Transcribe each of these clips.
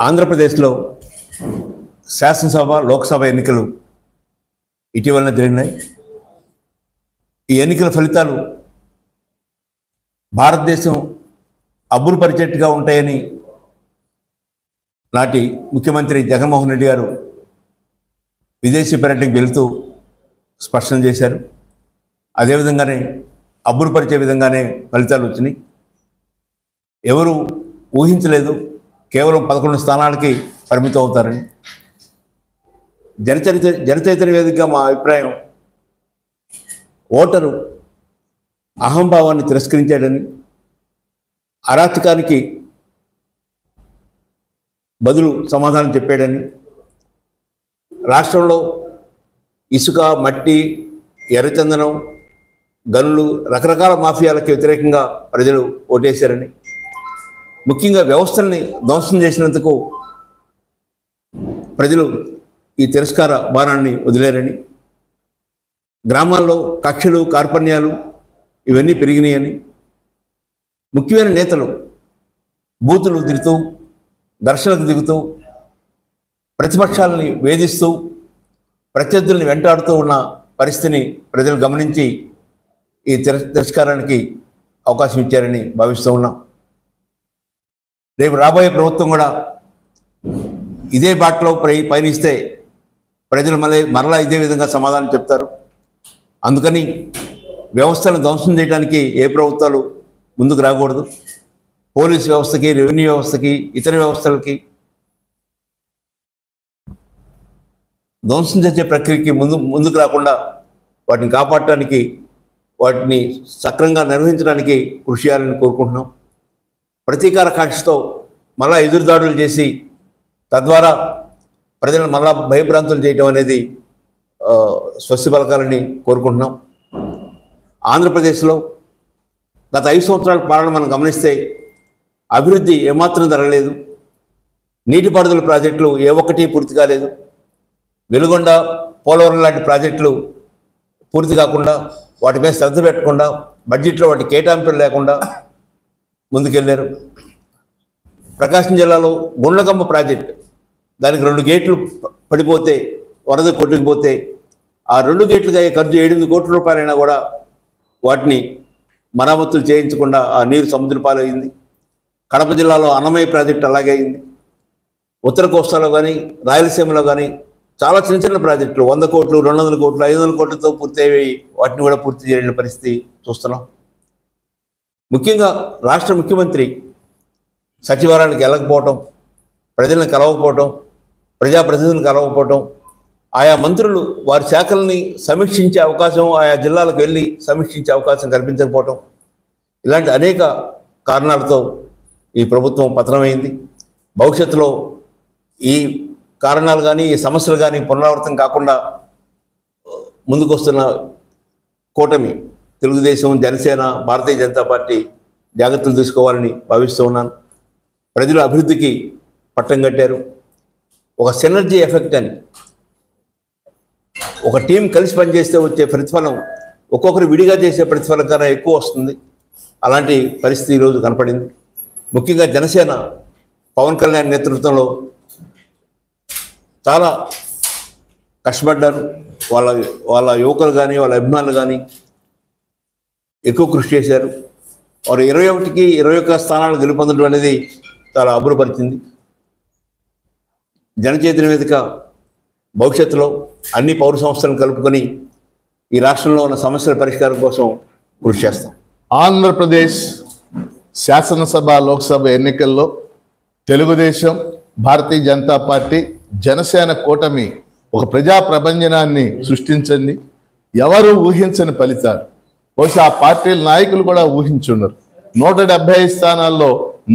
ఆంధ్రప్రదేశ్లో శాసనసభ లోక్సభ ఎన్నికలు ఇటీవలనే జరిగినాయి. ఈ ఎన్నికల ఫలితాలు భారతదేశం అబ్బురుపరిచేట్టుగా ఉంటాయని నాటి ముఖ్యమంత్రి జగన్మోహన్ రెడ్డి గారు విదేశీ పర్యటనకు వెళుతూ స్పష్టం చేశారు. అదేవిధంగానే అబ్బురుపరిచే విధంగానే ఫలితాలు వచ్చినాయి. ఎవరు ఊహించలేదు కేవలం 11 స్థానాలకి పరిమితం అవుతారని. జనచైతన్య వేదికగా మా అభిప్రాయం, ఓటరు అహంభావాన్ని తిరస్కరించాడని, అరాచకానికి బదులు సమాధానం చెప్పాడని, రాష్ట్రంలో ఇసుక, మట్టి, ఎర్రచందనం, గనులు, రకరకాల మాఫియాలకు వ్యతిరేకంగా ప్రజలు ఓటేశారని, ముఖ్యంగా వ్యవస్థల్ని ధ్వంసం చేసినందుకు ప్రజలు ఈ తిరస్కార భారాన్ని వదిలేరని, గ్రామాల్లో కక్షలు, కార్పణ్యాలు ఇవన్నీ పెరిగినాయని, ముఖ్యమైన నేతలు బూతులు దిగుతూ, ఘర్షణకు దిగుతూ, ప్రతిపక్షాలని వేధిస్తూ, ప్రత్యర్థుల్ని వెంటాడుతూ ఉన్న పరిస్థితిని ప్రజలు గమనించి ఈ తిరస్కారానికి అవకాశం ఇచ్చారని భావిస్తూ ఉన్నాం. రేపు రాబోయే ప్రభుత్వం కూడా ఇదే బాటలో పయనిస్తే ప్రజలు మరలా ఇదే విధంగా సమాధానం చెప్తారు. అందుకని వ్యవస్థలను ధ్వంసం చేయడానికి ఏ ప్రభుత్వాలు ముందుకు రాకూడదు. పోలీస్ వ్యవస్థకి, రెవెన్యూ వ్యవస్థకి, ఇతర వ్యవస్థలకి ధ్వంసం చేసే ప్రక్రియకి ముందుకు రాకుండా వాటిని కాపాడటానికి, వాటిని సక్రమంగా నిర్వహించడానికి కృషి చేయాలని కోరుకుంటున్నాం. ప్రతీకార కాంక్షతో మళ్ళా ఎదురుదాడులు చేసి తద్వారా ప్రజలను మళ్ళా భయభ్రాంతులు చేయడం అనేది స్వస్తి పలకాలని కోరుకుంటున్నాం. ఆంధ్రప్రదేశ్లో గత 5 సంవత్సరాల పాలన మనం గమనిస్తే అభివృద్ధి ఏమాత్రం జరగలేదు. నీటిపారుదల ప్రాజెక్టులు ఏ ఒక్కటి పూర్తి కాలేదు. వెలుగొండ, పోలవరం లాంటి ప్రాజెక్టులు పూర్తి కాకుండా, వాటి మీద శ్రద్ధ పెట్టకుండా, బడ్జెట్లో వాటి కేటాయింపులు లేకుండా ముందుకెళ్ళారు. ప్రకాశం జిల్లాలో గుండ్లకమ్మ ప్రాజెక్ట్, దానికి 2 గేట్లు పడిపోతే, వరద కొట్టుకుపోతే ఆ 2 గేట్లుగా ఖర్చు 8 కోట్ల రూపాయలైనా కూడా వాటిని మరమ్మతులు చేయించకుండా ఆ నీరు సముద్ర పాలైంది. కడప జిల్లాలో అన్నమయ్య ప్రాజెక్ట్ అలాగే అయింది. ఉత్తర కోస్తాలో కానీ, రాయలసీమలో కానీ చాలా చిన్న చిన్న ప్రాజెక్టులు 100 కోట్లు, 200 కోట్లు, 500 కోట్లతో పూర్తి అయ్యి వాటిని కూడా పూర్తి చేయలేని పరిస్థితి చూస్తున్నాం. ముఖ్యంగా రాష్ట్ర ముఖ్యమంత్రి సచివాలయానికి వెళ్ళకపోవటం, ప్రజలను కలవకపోవటం, ప్రజాప్రతినిధులను కలవకపోవటం, ఆయా మంత్రులు వారి శాఖల్ని సమీక్షించే అవకాశం, ఆయా జిల్లాలకు వెళ్ళి సమీక్షించే అవకాశం కల్పించకపోవటం, ఇలాంటి అనేక కారణాలతో ఈ ప్రభుత్వం పతనమైంది. భవిష్యత్తులో ఈ కారణాలు కానీ, ఈ సమస్యలు కానీ పునరావృతం కాకుండా ముందుకొస్తున్న కూటమి తెలుగుదేశం, జనసేన, భారతీయ జనతా పార్టీ జాగ్రత్తలు తీసుకోవాలని భావిస్తూ ఉన్నాను. ప్రజలు అభివృద్ధికి పట్టం కట్టారు. ఒక సినర్జీ ఎఫెక్ట్ అని, ఒక టీం కలిసి పనిచేస్తే వచ్చే ప్రతిఫలం ఒక్కొక్కరు విడిగా చేసే ప్రతిఫలం కన్నా ఎక్కువ వస్తుంది. అలాంటి పరిస్థితి ఈరోజు కనపడింది. ముఖ్యంగా జనసేన పవన్ కళ్యాణ్ నేతృత్వంలో చాలా కష్టపడ్డారు. వాళ్ళ యువకులు కానీ, వాళ్ళ అభిమానులు కానీ ఎక్కువ కృషి చేశారు. వారు 21కి 21 స్థానాలు గెలుపొందడం అనేది చాలా అబ్బురపరిచింది. జనచైతన్య వేదిక భవిష్యత్తులో అన్ని పౌర సంస్థలను కలుపుకొని ఈ రాష్ట్రంలో ఉన్న సమస్యల పరిష్కారం కోసం కృషి చేస్తాం. ఆంధ్రప్రదేశ్ శాసనసభ, లోక్సభ ఎన్నికల్లో తెలుగుదేశం, భారతీయ జనతా పార్టీ, జనసేన కూటమి ఒక ప్రజా ప్రపంచనాన్ని సృష్టించింది. ఎవరు ఊహించని ఫలితాలు. బహుశా ఆ పార్టీల నాయకులు కూడా ఊహించున్నారు. 175 స్థానాల్లో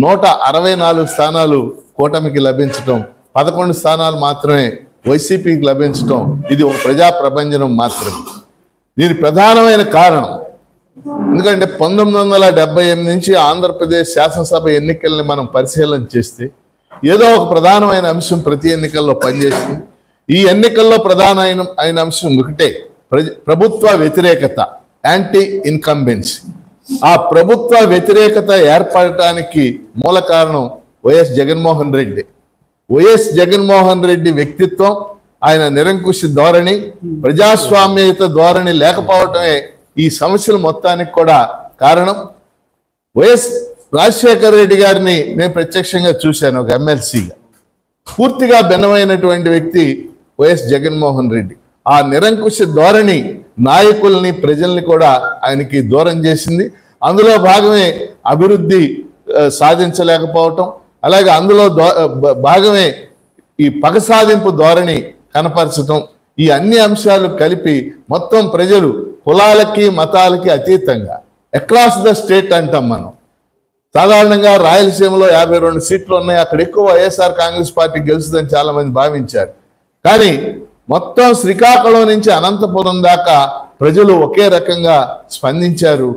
164 స్థానాలు కూటమికి లభించటం, 11 స్థానాలు మాత్రమే వైసీపీకి లభించటం, ఇది ఒక ప్రజా ప్రపంచనం మాత్రమే. దీని ప్రధానమైన కారణం ఎందుకంటే 1978 నుంచి ఆంధ్రప్రదేశ్ శాసనసభ ఎన్నికల్ని మనం పరిశీలన చేస్తే ఏదో ఒక ప్రధానమైన అంశం ప్రతి ఎన్నికల్లో పనిచేస్తుంది. ఈ ఎన్నికల్లో ప్రధానమైన అంశం ఒకటే, ప్రభుత్వ వ్యతిరేకత, యాంటీ ఇన్కంబెన్సీ. ఆ ప్రభుత్వ వ్యతిరేకత ఏర్పడటానికి మూల కారణం వైఎస్ జగన్మోహన్ రెడ్డి. వైఎస్ జగన్మోహన్ రెడ్డి వ్యక్తిత్వం, ఆయన నిరంకుశ ధోరణి, ప్రజాస్వామ్యత ధోరణి లేకపోవటమే ఈ సమస్యల మొత్తానికి కూడా కారణం. వైఎస్ రాజశేఖర రెడ్డి గారిని నేను ప్రత్యక్షంగా చూశాను ఒక ఎమ్మెల్సీగా. పూర్తిగా భిన్నమైనటువంటి వ్యక్తి వైఎస్ జగన్మోహన్ రెడ్డి. ఆ నిరంకుశ ధోరణి నాయకుల్ని, ప్రజల్ని కూడా ఆయనకి దూరం చేసింది. అందులో భాగమే అభివృద్ధి సాధించలేకపోవటం, అలాగే అందులో భాగమే ఈ పగ సాధింపు ధోరణి కనపరచటం. ఈ అన్ని అంశాలు కలిపి మొత్తం ప్రజలు కులాలకి మతాలకి అతీతంగా అక్రాస్ ద స్టేట్ అంటాం మనం. సాధారణంగా రాయలసీమలో 52 సీట్లు ఉన్నాయి, అక్కడ ఎక్కువ వైఎస్ఆర్ కాంగ్రెస్ పార్టీ గెలుస్తుందని చాలా మంది భావించారు. కానీ మొత్తం శ్రీకాకుళం నుంచి అనంతపురం దాకా ప్రజలు ఒకే రకంగా స్పందించారు.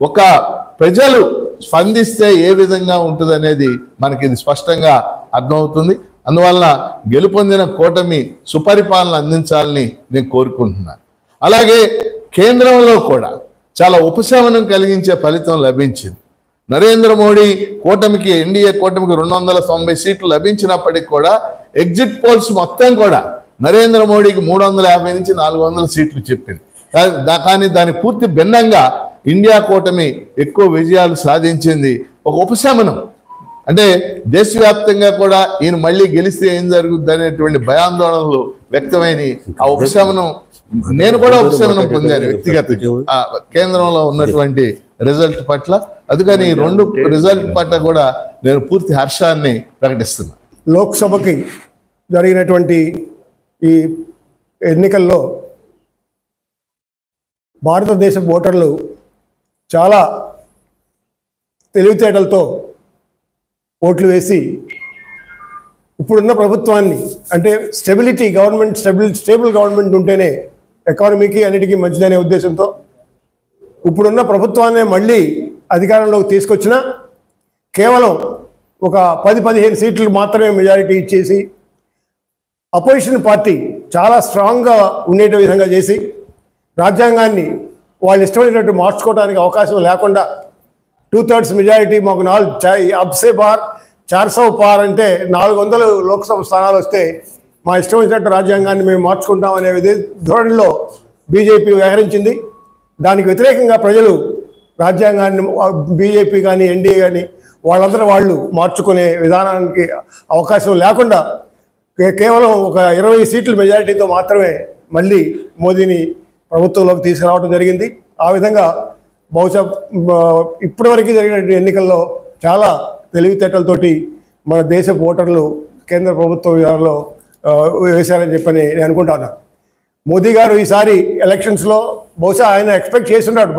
ఒక ప్రజలు స్పందిస్తే ఏ విధంగా ఉంటుంది అనేది మనకి ఇది స్పష్టంగా అర్థమవుతుంది. అందువల్ల గెలుపొందిన కూటమి సుపరిపాలన అందించాలని నేను కోరుకుంటున్నాను. అలాగే కేంద్రంలో కూడా చాలా ఉపశమనం కలిగించే ఫలితం లభించింది. నరేంద్ర మోడీ కూటమికి, ఎన్డీఏ కూటమికి 290 సీట్లు లభించినప్పటికీ కూడా ఎగ్జిట్ పోల్స్ మొత్తం కూడా నరేంద్ర మోడీకి 350 నుంచి 400 సీట్లు చెప్పింది. కానీ దాని పూర్తి భిన్నంగా ఇండియా కూటమి ఎక్కువ విజయాలు సాధించింది. ఒక ఉపశమనం అంటే దేశవ్యాప్తంగా కూడా ఈయన మళ్ళీ గెలిస్తే ఏం జరుగుద్ది అనేటువంటి భయాందోళనలు వ్యక్తమైన ఆ ఉపశమనం, నేను కూడా ఉపశమనం పొందాను వ్యక్తిగతంగా కేంద్రంలో ఉన్నటువంటి రిజల్ట్ పట్ల. అందుకని ఈ 2 రిజల్ట్ పట్ల కూడా నేను పూర్తి హర్షాన్ని ప్రకటిస్తున్నాను. లోక్సభకి జరిగినటువంటి ఈ ఎన్నికల్లో భారతదేశ ఓటర్లు చాలా తెలివితేటలతో ఓట్లు వేసి ఇప్పుడున్న ప్రభుత్వాన్ని, అంటే స్టేబుల్ గవర్నమెంట్ ఉంటేనే ఎకానమీకి అన్నిటికీ మంచిదనే ఉద్దేశంతో ఇప్పుడున్న ప్రభుత్వాన్ని మళ్ళీ అధికారంలోకి తీసుకొచ్చిన కేవలం ఒక 10-15 సీట్లు మాత్రమే మెజారిటీ ఇచ్చేసి అపోజిషన్ పార్టీ చాలా స్ట్రాంగ్గా ఉండేట విధంగా చేసి రాజ్యాంగాన్ని వాళ్ళు ఇష్టమైనట్టు మార్చుకోవడానికి అవకాశం లేకుండా 2/3 మెజారిటీ మాకు 400 పార్ అంటే 400 లోక్సభ స్థానాలు వస్తే మా ఇష్టం వచ్చినట్టు రాజ్యాంగాన్ని మేము మార్చుకుంటాం అనే ధోరణిలో బీజేపీ వ్యవహరించింది. దానికి వ్యతిరేకంగా ప్రజలు రాజ్యాంగాన్ని బీజేపీ కానీ ఎన్డీఏ కానీ వాళ్ళందరూ వాళ్ళు మార్చుకునే విధానానికి అవకాశం లేకుండా కేవలం ఒక 20 సీట్ల మెజారిటీతో మాత్రమే మళ్ళీ మోదీని ప్రభుత్వంలోకి తీసుకురావడం జరిగింది. ఆ విధంగా బహుశా ఇప్పటివరకు జరిగిన ఎన్నికల్లో చాలా తెలివితేటలతోటి మన దేశ ఓటర్లు కేంద్ర ప్రభుత్వ విధానంలో వేశారని చెప్పని నేను అనుకుంటాను. మోదీ గారు ఈసారి ఎలక్షన్స్లో బహుశా ఆయన ఎక్స్పెక్ట్ చేస్తున్నాడు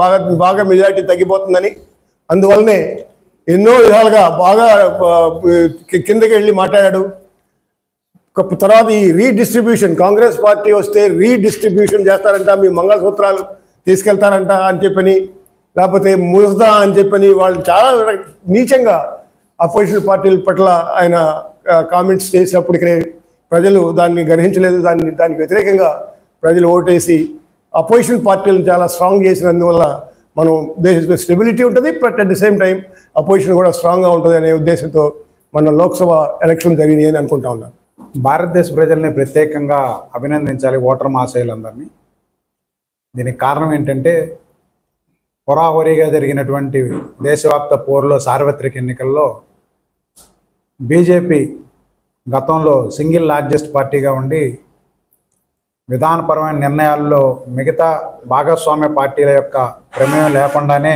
బాగా మెజారిటీ తగ్గిపోతుందని. అందువల్లనే ఎన్నో విధాలుగా బాగా కిందకి వెళ్ళి మాట్లాడాడు. తర్వాత ఈ రీడిస్ట్రిబ్యూషన్, కాంగ్రెస్ పార్టీ వస్తే రీడిస్ట్రిబ్యూషన్ చేస్తారంట, మీ మంగళసూత్రాలు తీసుకెళ్తారంట అని చెప్పని, లేకపోతే ముస్దా అని చెప్పని వాళ్ళు చాలా నీచంగా అపోజిషన్ పార్టీల పట్ల ఆయన కామెంట్స్ చేసినప్పటికీ ప్రజలు దాన్ని గ్రహించలేదు. దానికి వ్యతిరేకంగా ప్రజలు ఓటేసి అపోజిషన్ పార్టీలను చాలా స్ట్రాంగ్ చేసినందువల్ల మనం దేశ స్టెబిలిటీ ఉంటుంది, but at the same time opposition కూడా స్ట్రాంగ్గా ఉంటుంది అనే ఉద్దేశంతో మన లోక్సభ ఎలక్షన్ జరిగినాయి అని అనుకుంటా ఉన్నాను. భారతదేశ ప్రజల్ని ప్రత్యేకంగా అభినందించాలి ఓటర్ మహాశయులందరినీ. దీనికి కారణం ఏంటంటే హోరాహోరీగా జరిగినటువంటి దేశవ్యాప్త పోరులో సార్వత్రిక ఎన్నికల్లో బీజేపీ గతంలో సింగిల్ లార్జెస్ట్ పార్టీగా ఉండి విధానపరమైన నిర్ణయాల్లో మిగతా భాగస్వామ్య పార్టీల యొక్క ప్రమేయం లేకుండానే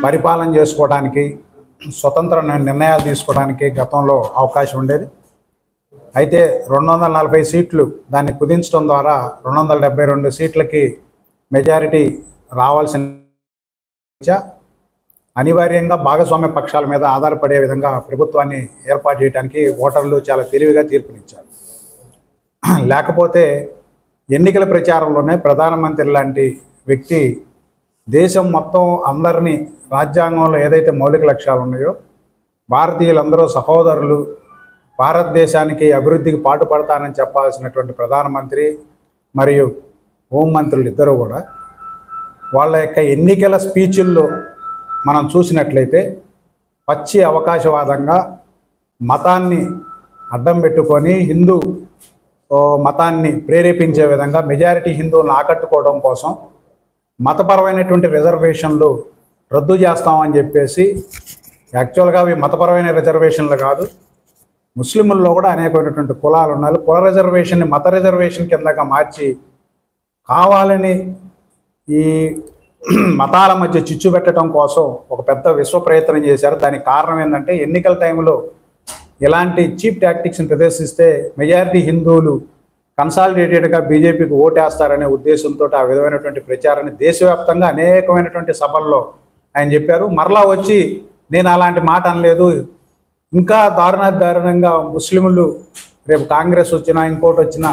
పరిపాలన చేసుకోవడానికి, స్వతంత్ర నిర్ణయాలు తీసుకోవడానికి గతంలో అవకాశం ఉండేది. అయితే 240 సీట్లు దాన్ని కుదించడం ద్వారా 272 సీట్లకి మెజారిటీ రావాల్సిన అనివార్యంగా భాగస్వామ్య పక్షాల మీద ఆధారపడే విధంగా ప్రభుత్వాన్ని ఏర్పాటు చేయడానికి ఓటర్లు చాలా తెలివిగా తీర్పునిచ్చారు. లేకపోతే ఎన్నికల ప్రచారంలోనే ప్రధానమంత్రి లాంటి వ్యక్తి దేశం మొత్తం అందరినీ రాజ్యాంగంలో ఏదైతే మౌలిక లక్ష్యాలు ఉన్నాయో భారతీయులందరూ సహోదరులు, భారతదేశానికి అభివృద్ధికి పాటుపడతానని చెప్పాల్సినటువంటి ప్రధానమంత్రి మరియు హోంమంత్రులు ఇద్దరు కూడా వాళ్ళ యొక్క ఎన్నికల స్పీచ్ల్లో మనం చూసినట్లయితే పచ్చి అవకాశవాదంగా మతాన్ని అడ్డం పెట్టుకొని హిందూ మతాన్ని ప్రేరేపించే విధంగా మెజారిటీ హిందువులను ఆకట్టుకోవడం కోసం మతపరమైనటువంటి రిజర్వేషన్లు రద్దు చేస్తామని చెప్పేసి, యాక్చువల్గా అవి మతపరమైన రిజర్వేషన్లు కాదు, ముస్లింల్లో కూడా అనేకమైనటువంటి కులాలు ఉన్నాయి. కుల రిజర్వేషన్ని మత రిజర్వేషన్ కిందగా మార్చి కావాలని ఈ మతాల మధ్య చిచ్చు పెట్టడం కోసం ఒక పెద్ద విశ్వ ప్రయత్నం చేశారు. దానికి కారణం ఏంటంటే ఎన్నికల టైంలో ఇలాంటి చీప్ టాక్టిక్స్ని ప్రదర్శిస్తే మెజారిటీ హిందువులు కన్సాలిడేటెడ్గా బీజేపీకి ఓటేస్తారనే ఉద్దేశంతో ఆ విధమైనటువంటి ప్రచారాన్ని దేశవ్యాప్తంగా అనేకమైనటువంటి సభల్లో ఆయన చెప్పారు. మరలా వచ్చి నేను అలాంటి మాట అనలేదు, ఇంకా దారుణంగా ముస్లింలు రేపు కాంగ్రెస్ వచ్చినా ఇంకోటి వచ్చినా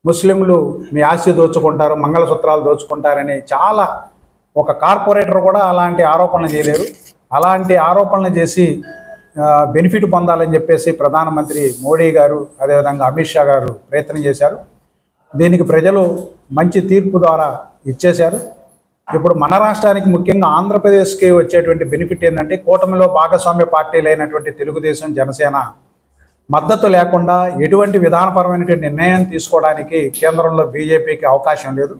ముస్లింలు మీ ఆస్తి దోచుకుంటారు, మంగళసూత్రాలు దోచుకుంటారని చాలా ఒక కార్పొరేటర్ కూడా అలాంటి ఆరోపణలు చేయలేరు. అలాంటి ఆరోపణలు చేసి బెనిఫిట్ పొందాలని చెప్పేసి ప్రధానమంత్రి మోడీ గారు అదేవిధంగా అమిత్ షా గారు ప్రయత్నం చేశారు. దీనికి ప్రజలు మంచి తీర్పు ద్వారా ఇచ్చేశారు. ఇప్పుడు మన రాష్ట్రానికి ముఖ్యంగా ఆంధ్రప్రదేశ్కి వచ్చేటువంటి బెనిఫిట్ ఏంటంటే కూటమిలో భాగస్వామ్య పార్టీలు అయినటువంటి తెలుగుదేశం, జనసేన మద్దతు లేకుండా ఎటువంటి విధానపరమైనటువంటి నిర్ణయం తీసుకోవడానికి కేంద్రంలో బీజేపీకి అవకాశం లేదు.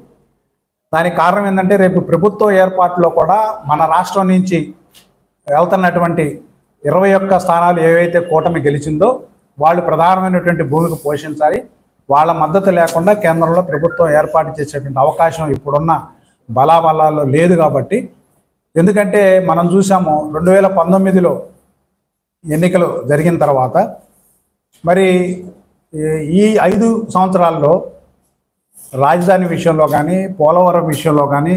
దానికి కారణం ఏంటంటే రేపు ప్రభుత్వ ఏర్పాటులో కూడా మన రాష్ట్రం నుంచి వెళ్తున్నటువంటి 21 స్థానాలు ఏవైతే కూటమి గెలిచిందో వాళ్ళు ప్రధానమైనటువంటి భూమికి పోషించాలి. వాళ్ళ మద్దతు లేకుండా కేంద్రంలో ప్రభుత్వం ఏర్పాటు చేసేటువంటి అవకాశం ఇప్పుడున్న బలాబలాల్లో లేదు. కాబట్టి ఎందుకంటే మనం చూసాము 2019లో ఎన్నికలు జరిగిన తర్వాత మరి ఈ 5 సంవత్సరాల్లో రాజధాని విషయంలో కానీ పోలవరం విషయంలో కానీ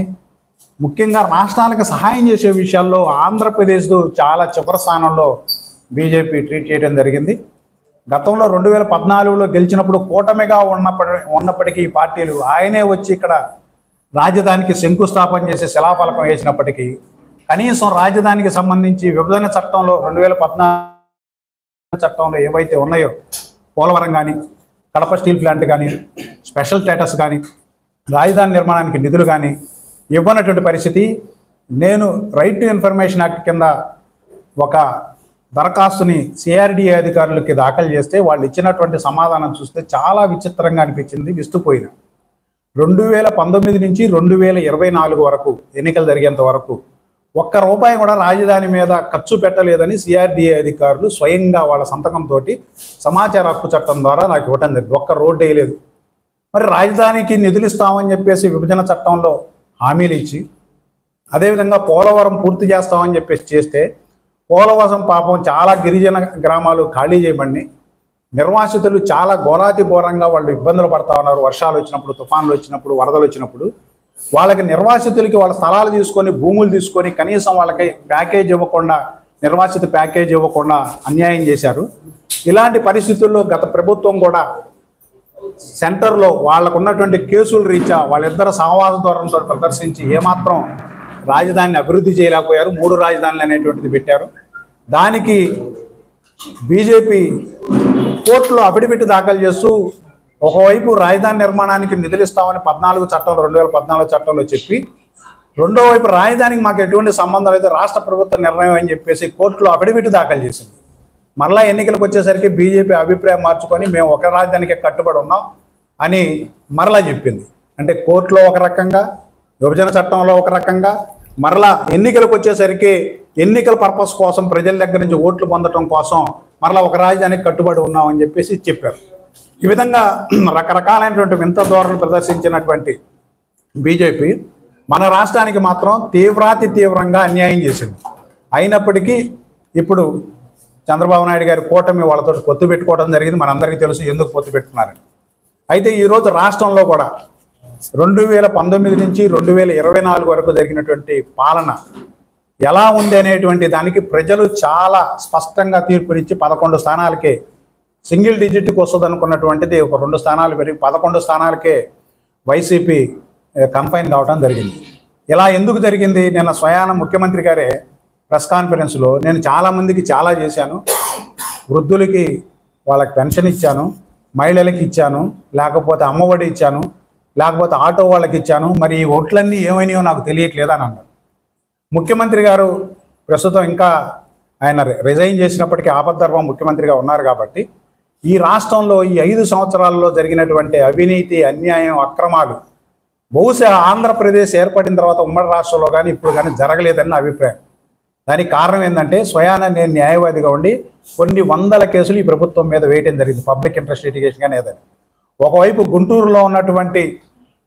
ముఖ్యంగా రాష్ట్రాలకు సహాయం చేసే విషయాల్లో ఆంధ్రప్రదేశ్ చాలా చివరి స్థానంలో బీజేపీ ట్రీట్ చేయడం జరిగింది. గతంలో 2014లో గెలిచినప్పుడు కూటమిగా ఉన్నప్పటికీ ఈ పార్టీలు ఆయనే వచ్చి ఇక్కడ రాజధానికి శంకుస్థాపన చేసి శిలాఫలకం వేసినప్పటికీ కనీసం రాజధానికి సంబంధించి విభజన చట్టంలో 2014 చట్టంలో ఏవైతే ఉన్నాయో పోలవరం కానీ, కడప స్టీల్ ప్లాంట్ కానీ, స్పెషల్ స్టేటస్ కానీ, రాజధాని నిర్మాణానికి నిధులు కానీ ఇవ్వనటువంటి పరిస్థితి. నేను రైట్ టు ఇన్ఫర్మేషన్ యాక్ట్ కింద ఒక దరఖాస్తుని సిఆర్డీఏ అధికారులకి దాఖలు చేస్తే వాళ్ళు ఇచ్చినటువంటి సమాధానం చూస్తే చాలా విచిత్రంగా అనిపించింది, విస్తుపోయిన. 2019 నుంచి 2024 వరకు ఎన్నికలు జరిగేంత వరకు ₹1 కూడా రాజధాని మీద ఖర్చు పెట్టలేదని సిఆర్డీఏ అధికారులు స్వయంగా వాళ్ళ సంతకంతో సమాచార హక్కు చట్టం ద్వారా నాకు ఇవ్వటం జరిగింది. ఒక్క రోడ్డు వేయలేదు. మరి రాజధానికి నిధులు ఇస్తామని చెప్పేసి విభజన చట్టంలో హామీలు ఇచ్చి అదేవిధంగా పోలవరం పూర్తి చేస్తామని చెప్పేసి చేస్తే పోలవరం పాపం చాలా గిరిజన గ్రామాలు ఖాళీ చేయబడి నిర్వాసితులు చాలా ఘోరాతి ఘోరంగా వాళ్ళు ఇబ్బందులు పడతా ఉన్నారు. వర్షాలు వచ్చినప్పుడు, తుఫాన్లు వచ్చినప్పుడు, వరదలు వచ్చినప్పుడు వాళ్ళకి నిర్వాసితులకి వాళ్ళ స్థలాలు తీసుకొని భూములు తీసుకొని కనీసం వాళ్ళకి ప్యాకేజ్ ఇవ్వకుండా, నిర్వాసిత ప్యాకేజ్ ఇవ్వకుండా అన్యాయం చేశారు. ఇలాంటి పరిస్థితుల్లో గత ప్రభుత్వం కూడా సెంటర్లో వాళ్ళకు ఉన్నటువంటి కేసులు రీత్యా వాళ్ళిద్దరు సహవాస ధోరణితో ప్రదర్శించి ఏమాత్రం రాజధానిని అభివృద్ధి చేయలేకపోయారు. 3 రాజధానులు అనేటువంటిది పెట్టారు. దానికి బీజేపీ కోర్టులో అఫిడవిట్ దాఖలు చేస్తూ ఒకవైపు రాజధాని నిర్మాణానికి నిధులు ఇస్తామని 2014 చట్టంలో చెప్పి రెండో వైపు రాజధానికి మాకు ఎటువంటి సంబంధం అయితే రాష్ట్ర ప్రభుత్వ నిర్ణయం అని చెప్పేసి కోర్టులో అఫిడవిట్ దాఖలు చేసింది. మరలా ఎన్నికలకు వచ్చేసరికి బీజేపీ అభిప్రాయం మార్చుకొని మేము ఒక రాజధానికి కట్టుబడి ఉన్నాం అని మరలా చెప్పింది. అంటే కోర్టులో ఒక రకంగా, విభజన చట్టంలో ఒక రకంగా, మరలా ఎన్నికలకు వచ్చేసరికి ఎన్నికల పర్పస్ కోసం ప్రజల దగ్గర నుంచి ఓట్లు పొందడం కోసం మరలా ఒక రాజధానికి కట్టుబడి ఉన్నామని చెప్పేసి చెప్పారు. ఈ విధంగా రకరకాలైనటువంటి వింత ధోరణులు ప్రదర్శించినటువంటి బీజేపీ మన రాష్ట్రానికి మాత్రం తీవ్రంగా అన్యాయం చేసింది. అయినప్పటికీ ఇప్పుడు చంద్రబాబు నాయుడు గారి కూటమి వాళ్ళతో పొత్తు పెట్టుకోవడం జరిగింది. మనందరికీ తెలుసు ఎందుకు పొత్తు పెట్టుకున్నారని. అయితే ఈరోజు రాష్ట్రంలో కూడా 2019 నుంచి 2024 వరకు జరిగినటువంటి పాలన ఎలా ఉంది అనేటువంటి దానికి ప్రజలు చాలా స్పష్టంగా తీర్పునిచ్చి 11 స్థానాలకే సింగిల్ డిజిట్కి వస్తుంది అనుకున్నటువంటిది ఒక 2 స్థానాలు పెరిగి 11 స్థానాలకే వైసీపీ కన్ఫైన్ కావడం జరిగింది. ఇలా ఎందుకు జరిగింది? నిన్న స్వయాన ముఖ్యమంత్రి గారే ప్రెస్ కాన్ఫరెన్స్లో నేను చాలామందికి చాలా చేశాను, వృద్ధులకి వాళ్ళకి పెన్షన్ ఇచ్చాను, మహిళలకి ఇచ్చాను, లేకపోతే అమ్మఒడి ఇచ్చాను, లేకపోతే ఆటో వాళ్ళకి ఇచ్చాను, మరి ఈ ఓట్లన్నీ ఏమైనాయో నాకు తెలియట్లేదు అని అన్నారు. ముఖ్యమంత్రి గారు ప్రస్తుతం ఇంకా ఆయన రిజైన్ చేసినప్పటికీ ఆపద్ధర్మ ముఖ్యమంత్రిగా ఉన్నారు కాబట్టి ఈ రాష్ట్రంలో ఈ 5 సంవత్సరాల్లో జరిగినటువంటి అవినీతి, అన్యాయం, అక్రమాలు బహుశా ఆంధ్రప్రదేశ్ ఏర్పడిన తర్వాత ఉమ్మడి రాష్ట్రంలో కానీ ఇప్పుడు కానీ జరగలేదని నా అభిప్రాయం. దానికి కారణం ఏంటంటే స్వయాన నేను న్యాయవాదిగా ఉండి కొన్ని వందల కేసులు ఈ ప్రభుత్వం మీద వేయడం జరిగింది, పబ్లిక్ ఇంట్రెస్ట్ లిటిగేషన్ కానీ ఏదని. ఒకవైపు గుంటూరులో ఉన్నటువంటి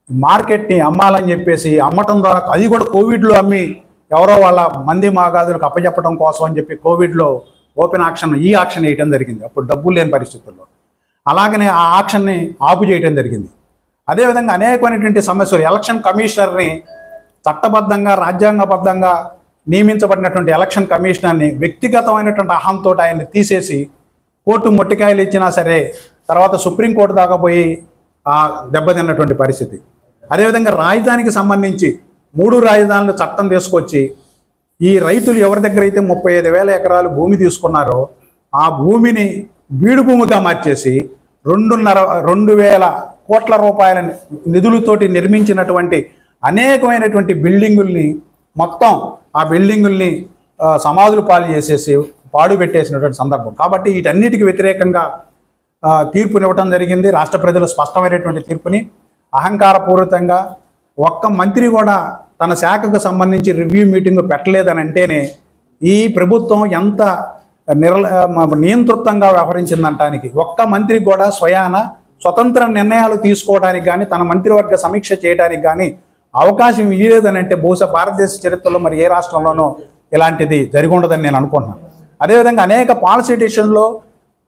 మార్కెట్ని అమ్మాలని చెప్పేసి అమ్మటం ద్వారా, అది కూడా కోవిడ్లో అమ్మి ఎవరో వాళ్ళ మంది మాగాదులకు అప్పచెప్పడం కోసం అని చెప్పి కోవిడ్లో ఓపెన్ ఆక్షన్, ఈ ఆక్షన్ వేయడం జరిగింది. అప్పుడు డబ్బులు లేని పరిస్థితుల్లో అలాగనే ఆ ఆక్షన్ని ఆపు చేయడం జరిగింది. అదేవిధంగా అనేకమైనటువంటి సమస్యలు, ఎలక్షన్ కమిషనర్ని చట్టబద్ధంగా రాజ్యాంగబద్ధంగా నియమించబడినటువంటి ఎలక్షన్ కమిషనర్ని వ్యక్తిగతమైనటువంటి అహంతో ఆయన్ని తీసేసి కోర్టు మొట్టికాయలు ఇచ్చినా సరే తర్వాత సుప్రీంకోర్టు దాకా పోయి దెబ్బతిన్నటువంటి పరిస్థితి. అదేవిధంగా రాజధానికి సంబంధించి 3 రాజధానులు చట్టం తీసుకొచ్చి ఈ రైతులు ఎవరి దగ్గర అయితే 35,000 ఎకరాలు భూమి తీసుకున్నారో ఆ భూమిని బీడు భూమిగా మార్చేసి 2,500 కోట్ల రూపాయల నిధులతోటి నిర్మించినటువంటి అనేకమైనటువంటి బిల్డింగుల్ని మొత్తం ఆ బిల్డింగుల్ని సమాధులు పాలు చేసేసి పాడు పెట్టేసినటువంటి సందర్భం. కాబట్టి వీటన్నిటికీ వ్యతిరేకంగా తీర్పునివ్వటం జరిగింది. రాష్ట్ర ప్రజలు స్పష్టమైనటువంటి తీర్పుని అహంకారపూరితంగా ఒక్క మంత్రి కూడా తన శాఖకు సంబంధించి రివ్యూ మీటింగ్ పెట్టలేదని అంటేనే ఈ ప్రభుత్వం ఎంత నియంతృత్వంగా వ్యవహరించిందంటానికి. ఒక్క మంత్రి కూడా స్వతంత్ర నిర్ణయాలు తీసుకోవడానికి కానీ తన మంత్రివర్గ సమీక్ష చేయడానికి కానీ అవకాశం ఇవ్వలేదని అంటే బహుశా భారతదేశ చరిత్రలో మరి ఏ రాష్ట్రంలోనూ ఇలాంటిది జరిగి ఉండదని నేను అనుకుంటున్నాను. అదేవిధంగా అనేక పాలసీ డెసిషన్లో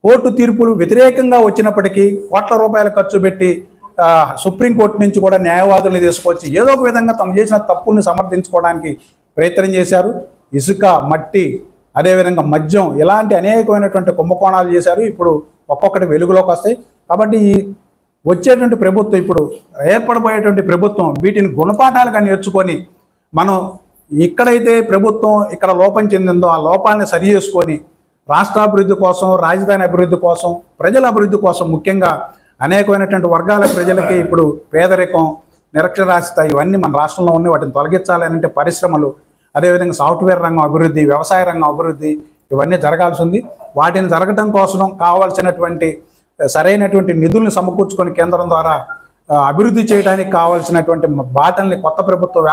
కోర్టు తీర్పులు వ్యతిరేకంగా వచ్చినప్పటికీ కోట్ల రూపాయలు ఖర్చు పెట్టి సుప్రీంకోర్టు నుంచి కూడా న్యాయవాదుల్ని తీసుకొచ్చి ఏదో ఒక విధంగా తమ చేసిన తప్పుల్ని సమర్థించుకోవడానికి ప్రయత్నం చేశారు. ఇసుక, మట్టి, అదేవిధంగా మద్యం, ఇలాంటి అనేకమైనటువంటి కుంభకోణాలు చేశారు. ఇప్పుడు ఒక్కొక్కటి వెలుగులోకి వస్తాయి. కాబట్టి ఈ వచ్చేటువంటి ప్రభుత్వం, ఇప్పుడు ఏర్పడబోయేటువంటి ప్రభుత్వం వీటిని గుణపాఠాలుగా నేర్చుకొని మనం ఎక్కడైతే ప్రభుత్వం ఇక్కడ లోపం చెందిందో ఆ లోపాన్ని సరి చేసుకొని రాష్ట్రాభివృద్ధి కోసం, రాజధాని అభివృద్ధి కోసం, ప్రజల అభివృద్ధి కోసం, ముఖ్యంగా అనేకమైనటువంటి వర్గాల ప్రజలకి ఇప్పుడు పేదరికం, నిరక్షరాస్యత ఇవన్నీ మన రాష్ట్రంలో ఉన్నాయి. వాటిని తొలగించాలని అంటే పరిశ్రమలు, అదేవిధంగా సాఫ్ట్వేర్ రంగం అభివృద్ధి, వ్యవసాయ రంగం అభివృద్ధి ఇవన్నీ జరగాల్సి ఉంది. వాటిని జరగడం కోసం కావాల్సినటువంటి సరైనటువంటి నిధులను సమకూర్చుకొని కేంద్రం ద్వారా అభివృద్ధి చేయడానికి కావాల్సినటువంటి బాటల్ని కొత్త ప్రభుత్వం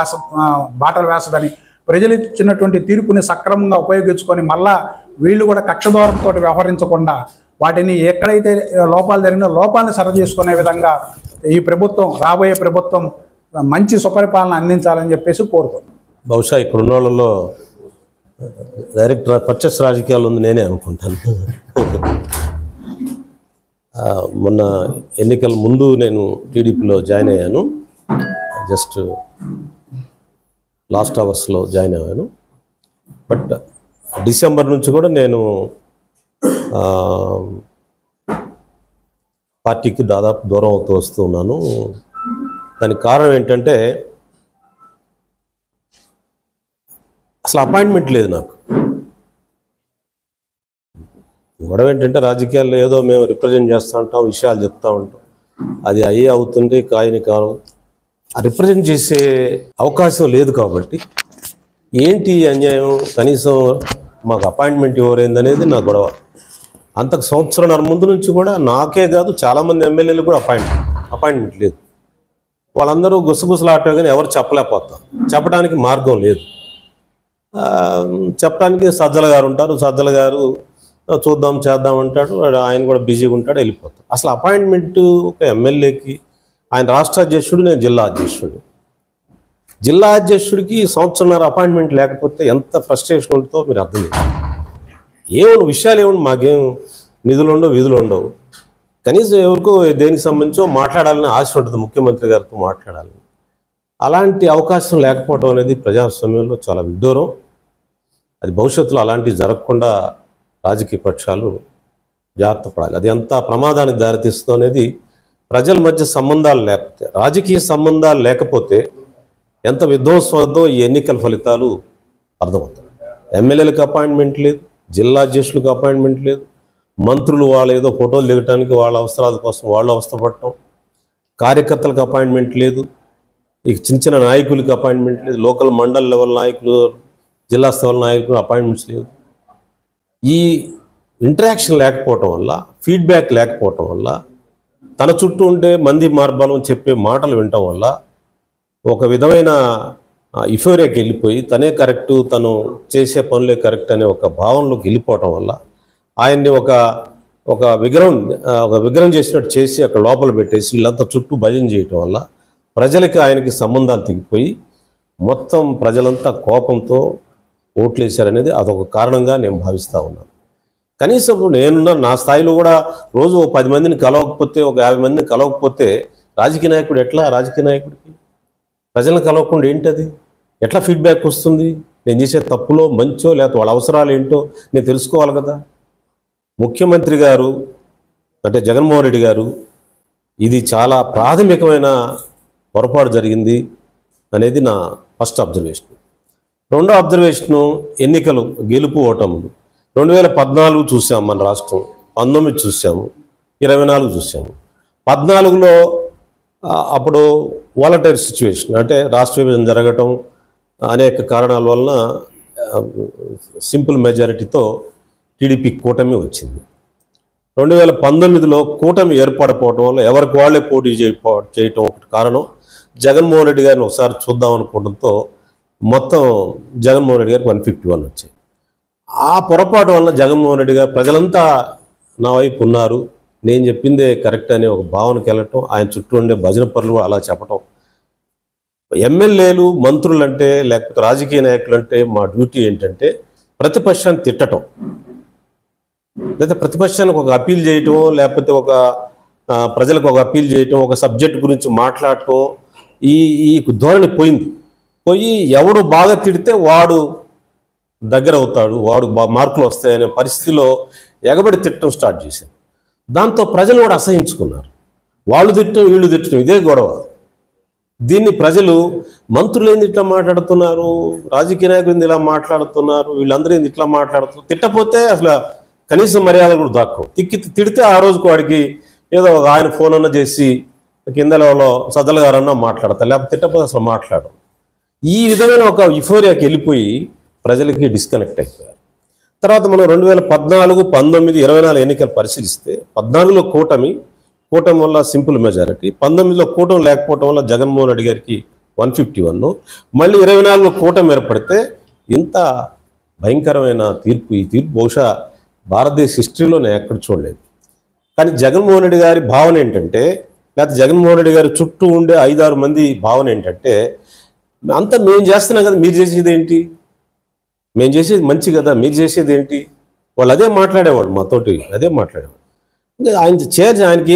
బాటలు వేసదని, ప్రజలు ఇచ్చినటువంటి తీర్పుని సక్రమంగా ఉపయోగించుకొని మళ్ళా వీళ్ళు కూడా కక్షదూరంతో వ్యవహరించకుండా వాటిని ఎక్కడైతే లోపాలు జరిగినా లోపాలను సరి చేసుకునే విధంగా ఈ ప్రభుత్వం, రాబోయే ప్రభుత్వం మంచి సుపరిపాలన అందించాలని చెప్పేసి కోరుతున్నాం. బహుశా ఇక్కడ ఉన్న వాళ్ళలో డైరెక్ట్ పర్చేస్ రాజకీయాలు ఉంది నేనే అనుకుంటాను. మొన్న ఎన్నికల ముందు నేను టీడీపీలో జాయిన్ అయ్యాను. జస్ట్ లాస్ట్ అవర్స్లో జాయిన్ అయ్యాను. బట్ డిసెంబర్ నుంచి కూడా నేను పార్టీకి దాదాపు దూరం అవుతూ వస్తూ ఉన్నాను. దానికి కారణం ఏంటంటే అసలు అపాయింట్మెంట్ లేదు నాకు. గొడవ ఏంటంటే రాజకీయాల్లో ఏదో మేము రిప్రజెంట్ చేస్తూ ఉంటాం, విషయాలు చెప్తూ ఉంటాం, అది అయ్యే అవుతుంది కాయని కాలం. ఆ రిప్రజెంట్ చేసే అవకాశం లేదు. కాబట్టి ఏంటి అన్యాయం, కనీసం మాకు అపాయింట్మెంట్ ఎవరైందనేది నా గొడవ. అంతకు సంవత్సరంన్నర ముందు నుంచి కూడా నాకే కాదు చాలామంది ఎమ్మెల్యేలు కూడా అపాయింట్మెంట్ లేదు. వాళ్ళందరూ గుసగుసలాట కానీ ఎవరు చెప్పలేకపోతారు, చెప్పడానికి మార్గం లేదు. చెప్పడానికి సజ్జల గారు ఉంటారు, సజ్జల గారు చూద్దాం చేద్దాం అంటాడు, ఆయన కూడా బిజీగా ఉంటాడు, వెళ్ళిపోతాడు. అసలు అపాయింట్మెంట్ ఒక ఎమ్మెల్యేకి, ఆయన రాష్ట్ర అధ్యక్షుడు, నేను జిల్లా అధ్యక్షుడు. జిల్లా అధ్యక్షుడికి సంవత్సరంన్నర అపాయింట్మెంట్ లేకపోతే ఎంత ఫ్రస్ట్రేషన్ ఉంటుందో మీరు అర్థం చేసుకోండి. ఏమన్నా విషయాలు ఏమన్నా మాకేం నిధులు ఉండవు, విధులు ఉండవు, కనీసం ఎవరికో దేనికి సంబంధించో మాట్లాడాలని ఆశ ఉంటుంది, ముఖ్యమంత్రి గారితో మాట్లాడాలని. అలాంటి అవకాశం లేకపోవడం అనేది ప్రజాస్వామ్యంలో చాలా విడ్డూరం. అది భవిష్యత్తులో అలాంటివి జరగకుండా రాజకీయ పక్షాలు జాగ్రత్త పడాలి. అది ఎంత ప్రమాదానికి దారితీస్తుందో అనేది ప్రజల మధ్య సంబంధాలు లేకపోతే, రాజకీయ సంబంధాలు లేకపోతే ఎంత విధ్వంసంతో ఈ ఎన్నికల ఫలితాలు అర్థమవుతాయి. ఎమ్మెల్యేలకు అపాయింట్మెంట్ లేదు, జిల్లా అధ్యక్షులకు అపాయింట్మెంట్ లేదు, మంత్రులు వాళ్ళు ఏదో ఫోటోలు దిగటానికి వాళ్ళ అవసరాల కోసం వాళ్ళు అవస్థపడటం, కార్యకర్తలకు అపాయింట్మెంట్ లేదు, ఇక చిన్న చిన్న నాయకులకి అపాయింట్మెంట్ లేదు, లోకల్ మండల్ లెవెల్ నాయకులు, జిల్లా స్థాయి నాయకులు అపాయింట్మెంట్స్ లేవు. ఈ ఇంటరాక్షన్ లేకపోవటం వల్ల, ఫీడ్బ్యాక్ లేకపోవటం వల్ల, తన చుట్టూ ఉండే మంది మార్బలం చెప్పే మాటలు వినటం వల్ల ఒక విధమైన ఇఫోరియాకి వెళ్ళిపోయి తనే కరెక్టు, తను చేసే పనులే కరెక్ట్ అనే ఒక భావనలోకి వెళ్ళిపోవటం వల్ల ఆయన్ని ఒక విగ్రహం చేసినట్టు చేసి అక్కడ లోపల పెట్టేసి వీళ్ళంతా చుట్టూ భజన చేయటం వల్ల ప్రజలకి ఆయనకి సంబంధాలు తెగిపోయి మొత్తం ప్రజలంతా కోపంతో ఓట్లేశారనేది అదొక కారణంగా నేను భావిస్తూ ఉన్నాను. కనీసం నేనున్న నా స్థాయిలో కూడా రోజు 10 మందిని కలవకపోతే, ఒక 50 మందిని కలవకపోతే రాజకీయ నాయకుడు ఎట్లా? రాజకీయ నాయకుడికి ప్రజలను కలవకుండా ఏంటది? ఎట్లా ఫీడ్బ్యాక్ వస్తుంది? నేను చేసే తప్పులో మంచో లేకపోతే వాళ్ళ అవసరాలు ఏంటో నేను తెలుసుకోవాలి కదా. ముఖ్యమంత్రి గారు అంటే జగన్మోహన్ రెడ్డి గారు ఇది చాలా ప్రాథమికమైన పొరపాటు జరిగింది అనేది నా ఫస్ట్ అబ్జర్వేషన్. రెండో అబ్జర్వేషను ఎన్నికలు, గెలుపు ఓటములు. 2014 చూసాము మన రాష్ట్రం, 19 చూసాము, 24 చూసాము. 14లో అప్పుడు వాలంటరీ సిచ్యువేషన్, అంటే రాష్ట్ర విభజన జరగటం అనేక కారణాల వలన సింపుల్ మెజారిటీతో టీడీపీ కూటమి వచ్చింది. 2019లో కూటమి ఏర్పడకపోవడం వల్ల ఎవరికి వాళ్ళే పోటీ చేయటం ఒకటి కారణం. జగన్మోహన్ రెడ్డి గారిని ఒకసారి చూద్దాం అనుకోవడంతో మొత్తం జగన్మోహన్ రెడ్డి గారికి 151 వచ్చాయి. ఆ పొరపాటు వల్ల జగన్మోహన్ రెడ్డి గారు ప్రజలంతా నా వైపు ఉన్నారు, నేను చెప్పిందే కరెక్ట్ అనే ఒక భావనకి వెళ్ళటం, ఆయన చుట్టూ ఉండే భజన పనులు అలా చెప్పటం. ఎమ్మెల్యేలు, మంత్రులు అంటే లేకపోతే రాజకీయ నాయకులు అంటే మా డ్యూటీ ఏంటంటే ప్రతిపక్షాన్ని తిట్టడం, లేదా ప్రతిపక్షానికి ఒక అప్పీల్ చేయటం, లేకపోతే ఒక ప్రజలకు ఒక అప్పీల్ చేయటం, ఒక సబ్జెక్ట్ గురించి మాట్లాడటం. ఈ ధోరణి పోయి ఎవడు బాగా తిడితే వాడు దగ్గర అవుతాడు, వాడు మార్కులు వస్తాయనే పరిస్థితిలో ఎగబడి తిట్టడం స్టార్ట్ చేశారు. దాంతో ప్రజలు కూడా అసహించుకున్నారు. వాళ్ళు తిట్టడం, వీళ్ళు తిట్టడం, ఇదే గొడవ. దీన్ని ప్రజలు మంత్రులు ఏంది ఇట్లా మాట్లాడుతున్నారు, రాజకీయ నాయకులు ఇలా మాట్లాడుతున్నారు, వీళ్ళందరూ ఏంది ఇట్లా మాట్లాడుతున్నారు, తిట్టపోతే అసలు కనీసం మర్యాద కూడా దాక్కవు. తిడితే ఆ రోజుకు వాడికి ఏదో ఆయన ఫోన్ అన్న చేసి కింద లెవెల్లో సజ్జల గారన్నా మాట్లాడతారు, లేకపోతే తిట్టపోతే అసలు మాట్లాడడం. ఈ విధమైన ఒక యుఫోరియాకి వెళ్ళిపోయి ప్రజలకి డిస్కనెక్ట్ అయిపోయారు. తర్వాత మనం 2014, 19, 24 ఎన్నికలు పరిశీలిస్తే 14లో కూటమి వల్ల సింపుల్ మెజారిటీ, 19లో కూటమి లేకపోవడం వల్ల జగన్మోహన్ రెడ్డి గారికి 151, మళ్ళీ 24లో కూటమి ఏర్పడితే ఇంత భయంకరమైన తీర్పు. ఈ తీర్పు బహుశా భారతదేశ హిస్టరీలోనే ఎక్కడ చూడలేదు. కానీ జగన్మోహన్ రెడ్డి గారి భావన ఏంటంటే, లేకపోతే జగన్మోహన్ రెడ్డి గారి చుట్టూ ఉండే 5-6 మంది భావన ఏంటంటే, అంతా మేము చేస్తున్నాం కదా, మీరు చేసేది ఏంటి, మేము చేసేది మంచి కదా, మీరు చేసేది ఏంటి. వాళ్ళు అదే మాట్లాడేవాళ్ళు, మాతోటి అదే మాట్లాడేవాళ్ళు. ఇంకా ఆయనకి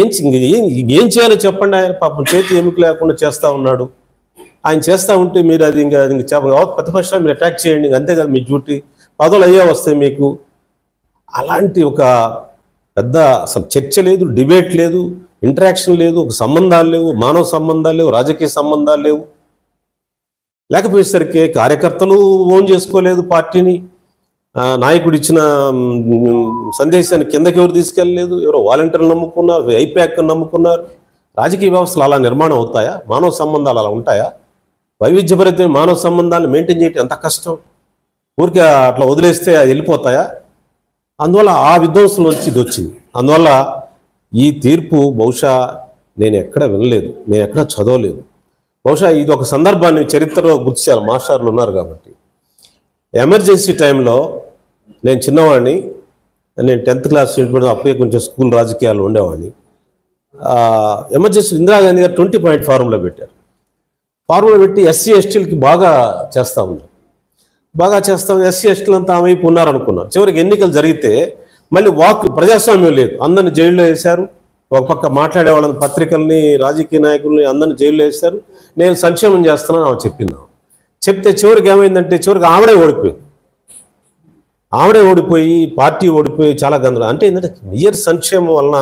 ఏం చేయాలో చెప్పండి. ఆయన పాపం చేతి ఎముక లేకుండా చేస్తూ ఉన్నాడు. ఆయన చేస్తూ ఉంటే మీరు అది ఇంకా ప్రతిపక్షాలు మీరు అటాక్ చేయండి, అంతే కదా మీ డ్యూటీ, పదవులు అయ్యే వస్తాయి మీకు. అలాంటి ఒక పెద్ద అసలు చర్చ లేదు, డిబేట్ లేదు, ఇంటరాక్షన్ లేదు, ఒక సంబంధాలు లేవు, మానవ సంబంధాలు లేవు, రాజకీయ సంబంధాలు లేవు. లేకపోయేసరికి కార్యకర్తలు ఓన్ చేసుకోలేదు పార్టీని, నాయకుడు ఇచ్చిన సందేశాన్ని కిందకి ఎవరు తీసుకెళ్ళలేదు, ఎవరో వాలంటీర్లు నమ్ముకున్నారు, ఐప్యాక్ నమ్ముకున్నారు. రాజకీయ వ్యవస్థలు అలా నిర్మాణం అవుతాయా? మానవ సంబంధాలు అలా ఉంటాయా? వైవిధ్యభరితమైన మానవ సంబంధాలు మెయింటైన్ చేయటం ఎంత కష్టం. ఊరికే అట్లా వదిలేస్తే అది వెళ్ళిపోతాయా? అందువల్ల ఆ విధ్వంసం నుంచి ఇది వచ్చింది. అందువల్ల ఈ తీర్పు బహుశా నేను ఎక్కడ వినలేదు, నేను ఎక్కడ చదవలేదు. బహుశా ఇది ఒక సందర్భాన్ని చరిత్రలో గుర్తు చేయాలి, మాస్టర్లు ఉన్నారు కాబట్టి. ఎమర్జెన్సీ టైంలో నేను చిన్నవాడిని, నేను 10th క్లాస్ చదువుకుని అప్పుడే కొంచెం స్కూల్ రాజకీయాలు ఉండేవాడిని. ఎమర్జెన్సీ ఇందిరాగాంధీ గారు 20 పాయింట్ ఫార్ములా పెట్టారు. ఫార్ములా పెట్టి ఎస్సీ ఎస్టీలకి బాగా చేస్తూ ఉన్నారు. ఎస్సీ ఎస్టీలు అంతా ఆమె వైపు ఉన్నారనుకున్నారు. చివరికి ఎన్నికలు జరిగితే మళ్ళీ ప్రజాస్వామ్యం లేదు, అందరిని జైల్లో వేశారు. ఒక పక్క మాట్లాడే వాళ్ళని, పత్రికల్ని, రాజకీయ నాయకుల్ని అందరిని జైల్లో వేశారు. నేను సంక్షేమం చేస్తున్నాను ఆమె చెప్తే చివరికి ఏమైందంటే చివరికి ఆవిడే ఓడిపోయి పార్టీ ఓడిపోయి చాలా గందరగోళం. అంటే ఏంటంటే నియర్ సంక్షేమం వలన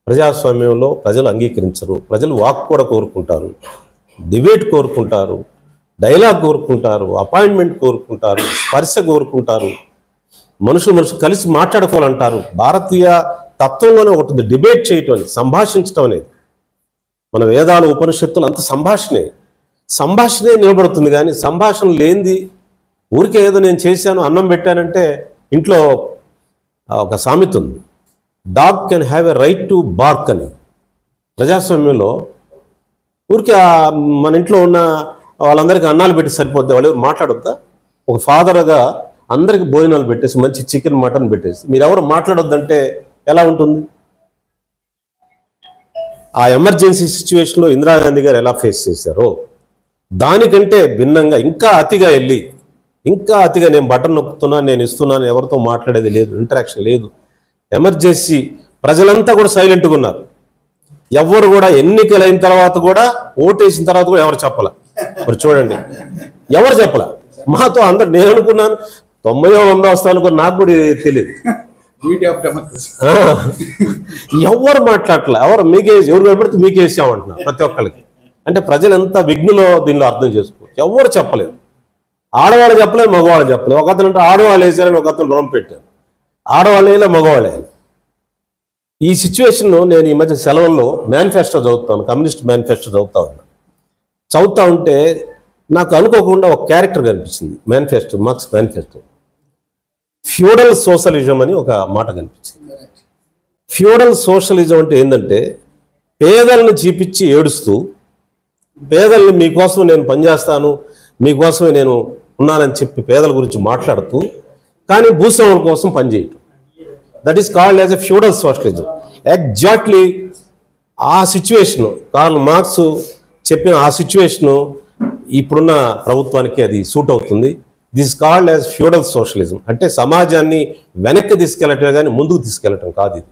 ప్రజాస్వామ్యంలో ప్రజలు అంగీకరించరు. ప్రజలు వాక్ కూడా కోరుకుంటారు, డిబేట్ కోరుకుంటారు, డైలాగ్ కోరుకుంటారు, అపాయింట్మెంట్ కోరుకుంటారు, స్పర్శ కోరుకుంటారు, మనుషులు కలిసి మాట్లాడుకోవాలంటారు. భారతీయ తత్వంలోనే ఒకటి డిబేట్ చేయటం అనేది, సంభాషించడం అనేది. మన వేదాలు, ఉపనిషత్తులు అంత సంభాషణే నిలబడుతుంది. కానీ సంభాషణ లేనిది ఊరికే ఏదో నేను చేశాను, అన్నం పెట్టానంటే ఇంట్లో ఒక సామెత ఉంది, dog can have a right to BARC అని. ప్రజాస్వామ్యంలో ఊరికే మన ఇంట్లో ఉన్న వాళ్ళందరికీ అన్నాలు పెట్టి సరిపోద్ది, వాళ్ళు మాట్లాడొద్దా? ఒక ఫాదర్గా అందరికి భోజనాలు పెట్టేసి మంచి చికెన్ మటన్ పెట్టేసి మీరు ఎవరు మాట్లాడొద్దంటే ఎలా ఉంటుంది? ఆ ఎమర్జెన్సీ సిచ్యువేషన్లో ఇందిరాగాంధీ గారు ఎలా ఫేస్ చేశారో దానికంటే భిన్నంగా ఇంకా అతిగా వెళ్ళి ఇంకా అతిగా నేను బటన్ నొక్కుతున్నాను, నేను ఇస్తున్నాను, ఎవరితో మాట్లాడేది లేదు, ఇంటరాక్షన్ లేదు. ఎమర్జెన్సీ ప్రజలంతా కూడా సైలెంట్గా ఉన్నారు. ఎవరు కూడా ఎన్నికలు అయిన తర్వాత కూడా, ఓటేసిన తర్వాత కూడా ఎవరు చెప్పాల. మరి చూడండి, ఎవరు చెప్పాల. మాతో అందరు, నేను అనుకున్నాను 90 స్థానాలు కూడా నాకు కూడా తెలియదు. ఎవరు మాట్లాడలే, ఎవరు ఎవరు కనబడితే మీకేసామంటున్నారు ప్రతి ఒక్కరికి. అంటే ప్రజలు ఎంత విఘ్నులో దీనిలో అర్థం చేసుకోవచ్చు. ఎవరు చెప్పలేదు, ఆడవాళ్ళు చెప్పలేదు, మగవాళ్ళు చెప్పలేదు. ఒక అతను అంటే ఆడవాళ్ళు వేసారని ఒక అతను రుణం పెట్టారు, ఆడవాళ్ళు వేయలే, మగవాళ్ళు వేయాలి. ఈ సిచ్యువేషన్ నేను ఈ మధ్య సెలవుల్లో మేనిఫెస్టో చదువుతాను, కమ్యూనిస్ట్ మేనిఫెస్టో చదువుతా ఉంటే నాకు అనుకోకుండా ఒక క్యారెక్టర్ కనిపించింది manifesto, marks manifesto. Feudal socialism అని ఒక మాట కనిపించింది. ఫ్యూడల్ సోషలిజం అంటే ఏంటంటే పేదలను చూపించి ఏడుస్తూ, పేదల్ని మీకోసం నేను పనిచేస్తాను, మీకోసమే నేను ఉన్నానని చెప్పి పేదల గురించి మాట్లాడుతూ, కానీ భూస్వాముల కోసం పనిచేయటం. That is called as a feudal socialism. Exactly ఆ సిచ్యువేషను, కార్ల్ మార్క్స్ చెప్పిన ఆ సిచ్యువేషను ఇప్పుడున్న ప్రభుత్వానికి అది సూట్ అవుతుంది. This called as feudal socialism. అంటే సమాజాన్ని వెనక్కి తీసుకెళ్ళటమే కానీ ముందుకు తీసుకెళ్ళటం కాదు ఇది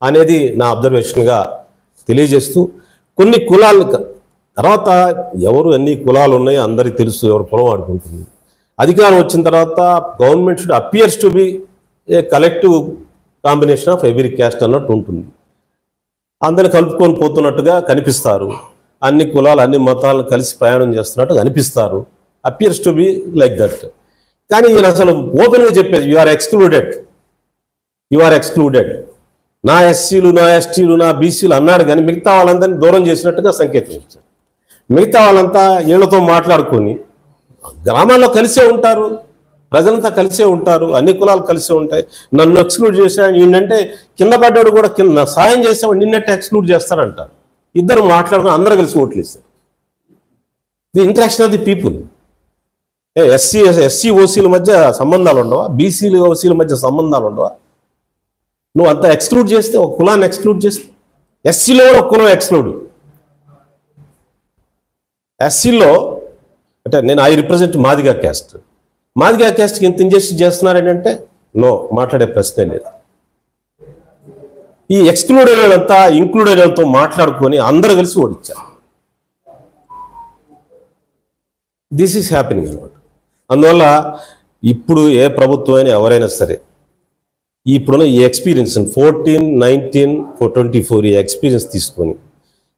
అనేది నా అబ్జర్వేషన్గా తెలియజేస్తూ, కొన్ని కులాలు తర్వాత ఎవరు ఎన్ని కులాలు ఉన్నాయో అందరికీ తెలుసు, ఎవరు కులం ఆడుకుంటుంది. అధికారం వచ్చిన తర్వాత government should appears to be A collective combination of every caste అన్నట్టు ఉంటుంది. అందరిని కలుపుకొని పోతున్నట్టుగా కనిపిస్తారు, అన్ని కులాలు అన్ని మతాలను కలిసి ప్రయాణం చేస్తున్నట్టు కనిపిస్తారు. Appears to be like that. కానీ ఈయన అసలు ఓపెన్గా చెప్పేది, యు ఆర్ ఎక్స్క్లూడెడ్, నా ఎస్సీలు, నా ఎస్టీలు, నా బీసీలు అన్నాడు. కానీ మిగతా వాళ్ళందరినీ దూరం చేసినట్టుగా సంకేతం ఇచ్చారు. మిగతా వాళ్ళంతా వీళ్ళతో మాట్లాడుకొని గ్రామాల్లో కలిసే ఉంటారు, ప్రజలంతా కలిసే ఉంటారు, అన్ని కులాలు కలిసే ఉంటాయి. నన్ను ఎక్స్క్లూడ్ చేశాడు ఈయనంటే కింద పడ్డాడు కూడా కింద సాయం చేసాడు నిన్నట్టు ఎక్స్క్లూడ్ చేస్తారంటారు. ఇద్దరు మాట్లాడుకుని అందరూ కలిసి ఓట్లు ఇస్తారు. The interaction of the people. SC ఓసీల మధ్య సంబంధాలు ఉండవా? బీసీలు ఓసీల మధ్య సంబంధాలు ఉండవా? నువ్వు అంతా ఎక్స్క్లూడ్ చేస్తే, ఒక కులాన్ని ఎక్స్క్లూడ్ చేస్తే, ఎస్సీలో ఒక కులం ఎక్స్క్లూడ్. ఎస్సీలో అంటే నేను ఐ రిప్రజెంట్ మాదిగా క్యాస్ట్. మాదిగా క్యాస్ట్కి ఎంత ఇంజెస్ట్ చేస్తున్నారంటే నో, మాట్లాడే ప్రశ్నే లేదు. ఈ ఎక్స్క్లూడ్ అయినంతా ఇంక్లూడ్ అయినంతో మాట్లాడుకొని అందరూ కలిసి ఓడించారు. దిస్ ఈస్ హ్యాపెనింగ్ అనమాట. అందువల్ల ఇప్పుడు ఏ ప్రభుత్వం అయినా ఎవరైనా సరే ఇప్పుడున్న ఈ ఎక్స్పీరియన్స్ 14, 19, 24 ఈ ఎక్స్పీరియన్స్ తీసుకొని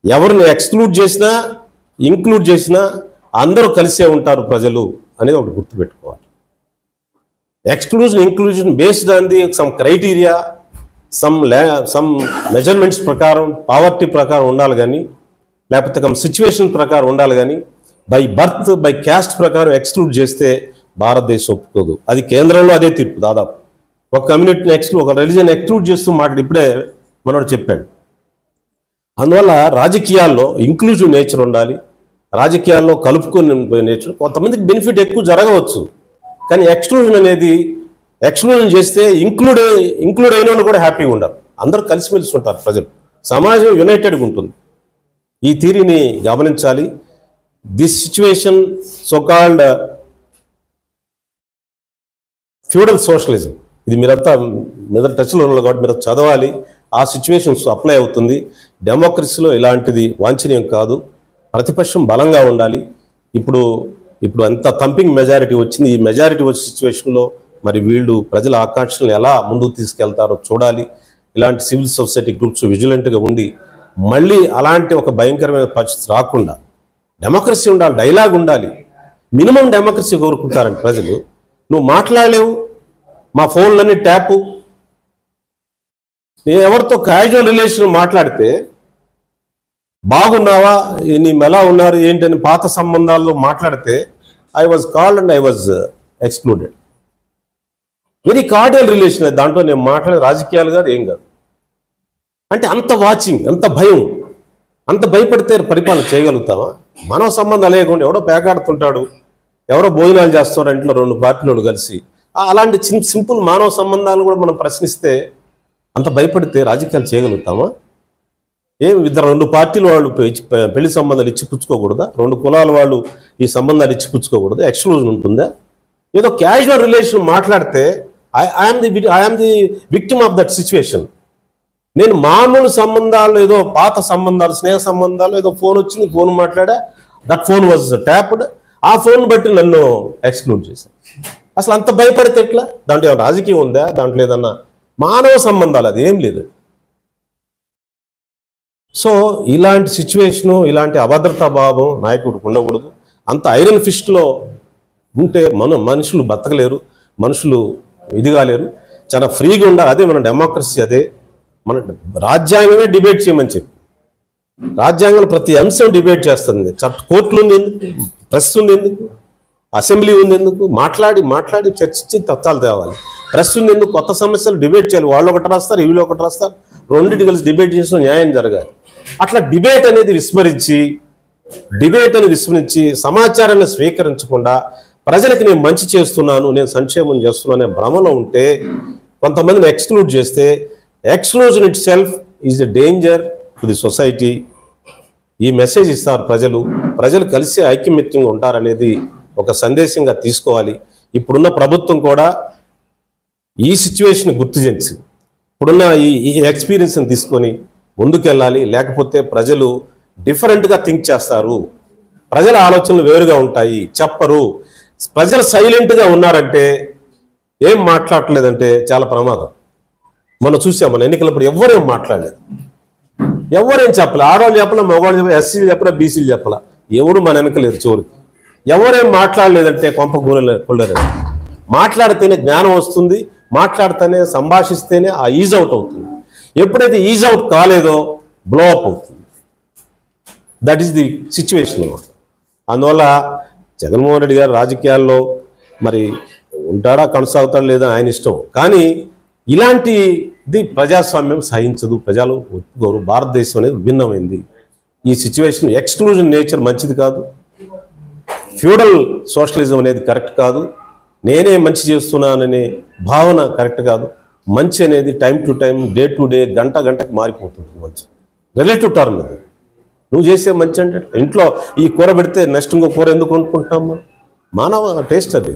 ఎవరిని ఎక్స్క్లూడ్ చేసినా ఇంక్లూడ్ చేసినా అందరూ కలిసే ఉంటారు ప్రజలు అనేది ఒకటి గుర్తుపెట్టుకోవాలి. Exclusion inclusion based on the some criteria, some measurements ప్రకారం, పావర్టీ ప్రకారం ఉండాలి కానీ, లేకపోతే సిచ్యువేషన్ ప్రకారం ఉండాలి కానీ, బై బర్త్ బై క్యాస్ట్ ప్రకారం ఎక్స్క్లూడ్ చేస్తే భారతదేశం ఒప్పుకోదు. అది కేంద్రంలో అదే తీర్పు. దాదాపు ఒక కమ్యూనిటీని ఒక రిలీజన్ ఎక్స్క్లూడ్ చేస్తూ ఇప్పుడే మనోడు చెప్పాడు. అందువల్ల రాజకీయాల్లో ఇంక్లూజివ్ నేచర్ ఉండాలి, రాజకీయాల్లో కలుపుకొని నేచర్. కొంతమందికి బెనిఫిట్ ఎక్కువ జరగవచ్చు, కానీ ఎక్స్క్లూజన్ చేస్తే ఇంక్లూడ్ అయిన వాళ్ళు కూడా హ్యాపీగా ఉండరు, అందరూ కలిసిమెలిసి ఉంటారు ప్రజలు, సమాజం యునైటెడ్గా ఉంటుంది. ఈ థియరీని గమనించాలి. This situation so called feudal socialism, ఇది మీరంతా మీద టచ్లో ఉన్నారు కాబట్టి మీరు చదవాలి. ఆ సిచ్యువేషన్స్ అప్లై అవుతుంది. డెమోక్రసీలో ఇలాంటిది వాంఛనీయం కాదు. ప్రతిపక్షం బలంగా ఉండాలి. ఇప్పుడు అంత థంపింగ్ మెజారిటీ వచ్చింది. ఈ మెజారిటీ వచ్చే సిచ్యువేషన్లో మరి వీళ్ళు ప్రజల ఆకాంక్షలను ఎలా ముందుకు తీసుకెళ్తారో చూడాలి. ఇలాంటి సివిల్ సొసైటీ గ్రూప్స్ విజిలెంట్గా ఉండి మళ్ళీ అలాంటి ఒక భయంకరమైన పరిస్థితి రాకుండా డెమోక్రసీ ఉండాలి, డైలాగ్ ఉండాలి. మినిమం డెమోక్రసీ కోరుకుంటారండి ప్రజలు. నువ్వు మాట్లాడలేవు, మా ఫోన్లన్నీ ట్యాపు. నేను ఎవరితో క్యాజువల్ రిలేషన్ మాట్లాడితే బాగున్నావా, నీ ఎలా ఉన్నారు ఏంటని పాత సంబంధాల్లో మాట్లాడితే I was called and I was excluded. Very cordial relation. దాంట్లో నేను మాట్లాడే రాజకీయాలు కాదు, ఏం కాదు. అంటే అంత వాచింగ్, అంత భయం, అంత భయపడితే పరిపాలన చేయగలుగుతామా? మానవ సంబంధం లేకుండా ఎవడో పేకాడుతుంటాడు, ఎవరో భోజనాలు చేస్తారు ఇంట్లో 2 పార్టీలు కలిసి, అలాంటి సింపుల్ మానవ సంబంధాలు కూడా మనం ప్రశ్నిస్తే అంత భయపడితే రాజకీయాలు చేయగలుగుతామా? ఏం 2 పార్టీలు వాళ్ళు పెళ్లి సంబంధాలు ఇచ్చి పుచ్చుకోకూడదా? 2 కులాల వాళ్ళు ఈ సంబంధాలు ఇచ్చి పుచ్చుకోకూడదా? ఎక్స్క్లూజన్ ఉంటుందా? ఏదో క్యాజువల్ రిలేషన్ మాట్లాడితే I'm the victim of that situation. నేను మామూలు సంబంధాలు, ఏదో పాత సంబంధాలు, స్నేహ సంబంధాలు, ఏదో ఫోన్ వచ్చింది, ఫోన్ మాట్లాడా, దట్ ఫోన్ వాజ్ ట్యాప్డ్, ఆ ఫోన్ బట్టి నన్ను ఎక్స్క్లూడ్ చేశాను. అసలు అంత భయపడితే ఎట్లా? దాంట్లో ఏమైనా రాజకీయం ఉందా? దాంట్లో ఏదన్నా మానవ సంబంధాలు, అది ఏం లేదు. సో ఇలాంటి సిచ్యువేషను, ఇలాంటి అభద్రతా భావం నాయకుడికి ఉండకూడదు. అంత ఐరన్ ఫిస్ట్లో ఉంటే మనుషులు బతకలేరు, మనుషులు ఇదిగాలేరు. చాలా ఫ్రీగా ఉండాలి. అదే మన డెమోక్రసీ, అదే మన రాజ్యాంగమే డిబేట్ చేయమని చెప్పి, రాజ్యాంగంలో ప్రతి అంశం డిబేట్ చేస్తుంది. కోర్టులు ఉంది ఎందుకు, ప్రెస్ ఉంది ఎందుకు, అసెంబ్లీ ఉంది ఎందుకు, మాట్లాడి చర్చించి తత్వాలు తేవాలి. ప్రెస్ ఉంది ఎందుకు, కొత్త సమస్యలు డిబేట్ చేయాలి. వాళ్ళు ఒకటి రాస్తారు, వీళ్ళు ఒకటి రాస్తారు, రెండింటి కలిసి డిబేట్ చేసిన న్యాయం జరగాలి. అట్లా డిబేట్ అనేది విస్మరించి సమాచారాన్ని స్వీకరించకుండా ప్రజలకు నేను మంచి చేస్తున్నాను, నేను సంక్షేమం చేస్తున్నాను అనే భ్రమలో ఉంటే, కొంతమందిని ఎక్స్క్లూడ్ చేస్తే, exclusion it self is a danger to the society. ఈ మెసేజ్ ఇస్తారు ప్రజలు కలిసి ఐక్యమత్యంగా ఉంటారనేది ఒక సందేశంగా తీసుకోవాలి. ఇప్పుడున్న ప్రభుత్వం కూడా ఈ సిచ్యువేషన్ గుర్తించి, ఇప్పుడున్న ఈ ఎక్స్పీరియన్స్ని తీసుకొని ముందుకెళ్ళాలి. లేకపోతే ప్రజలు డిఫరెంట్గా థింక్ చేస్తారు, ప్రజల ఆలోచనలు వేరుగా ఉంటాయి, చెప్పరు. ప్రజలు సైలెంట్గా ఉన్నారంటే, ఏం మాట్లాడలేదంటే చాలా ప్రమాదం. మనం చూసాం, మన ఎన్నికలప్పుడు ఎవరేం మాట్లాడలేదు, ఎవరేం చెప్పలే. ఆడవాళ్ళు చెప్పలే, మగవాళ్ళు చెప్పలే, ఎస్సీలు చెప్పలే, బీసీలు చెప్పలే, ఎవరు మన వెనకలేరు చివరికి. ఎవరేం మాట్లాడలేదంటే కొంప కూలలేదు. మాట్లాడితేనే జ్ఞానం వస్తుంది, మాట్లాడితేనే సంభాషిస్తేనే ఆ ఈజ్ అవుట్ అవుతుంది. ఎప్పుడైతే ఈజ్ అవుట్ కాలేదో బ్లో అప్ అవుతుంది. దట్ ఈస్ ది సిచ్యువేషన్ అన్నమాట. అందువల్ల జగన్మోహన్ రెడ్డి గారు రాజకీయాల్లో మరి ఉంటాడా, కొనసాగుతాడా లేదా ఆయన ఇష్టం. కానీ ఇలాంటిది ప్రజాస్వామ్యం సహించదు, ప్రజలు ఒప్పుకోరు. భారతదేశం అనేది భిన్నమైంది. ఈ సిచ్యువేషన్ ఎక్స్క్లూజన్ నేచర్ మంచిది కాదు, ఫ్యూడల్ సోషలిజం అనేది కరెక్ట్ కాదు, నేనే మంచి చేస్తున్నాననే భావన కరెక్ట్ కాదు. మంచి అనేది time to time, day to day, గంటకి మారిపోతుంది. మంచి రిలేటివ్ టర్మ్ అది. నువ్వు చేసే మంచి అంటే ఇంట్లో ఈ కూర పెడితే నెక్స్ట్ ఇంకో కూర ఎందుకు కొనుక్కుంటాము? మానవ టేస్ట్ అది.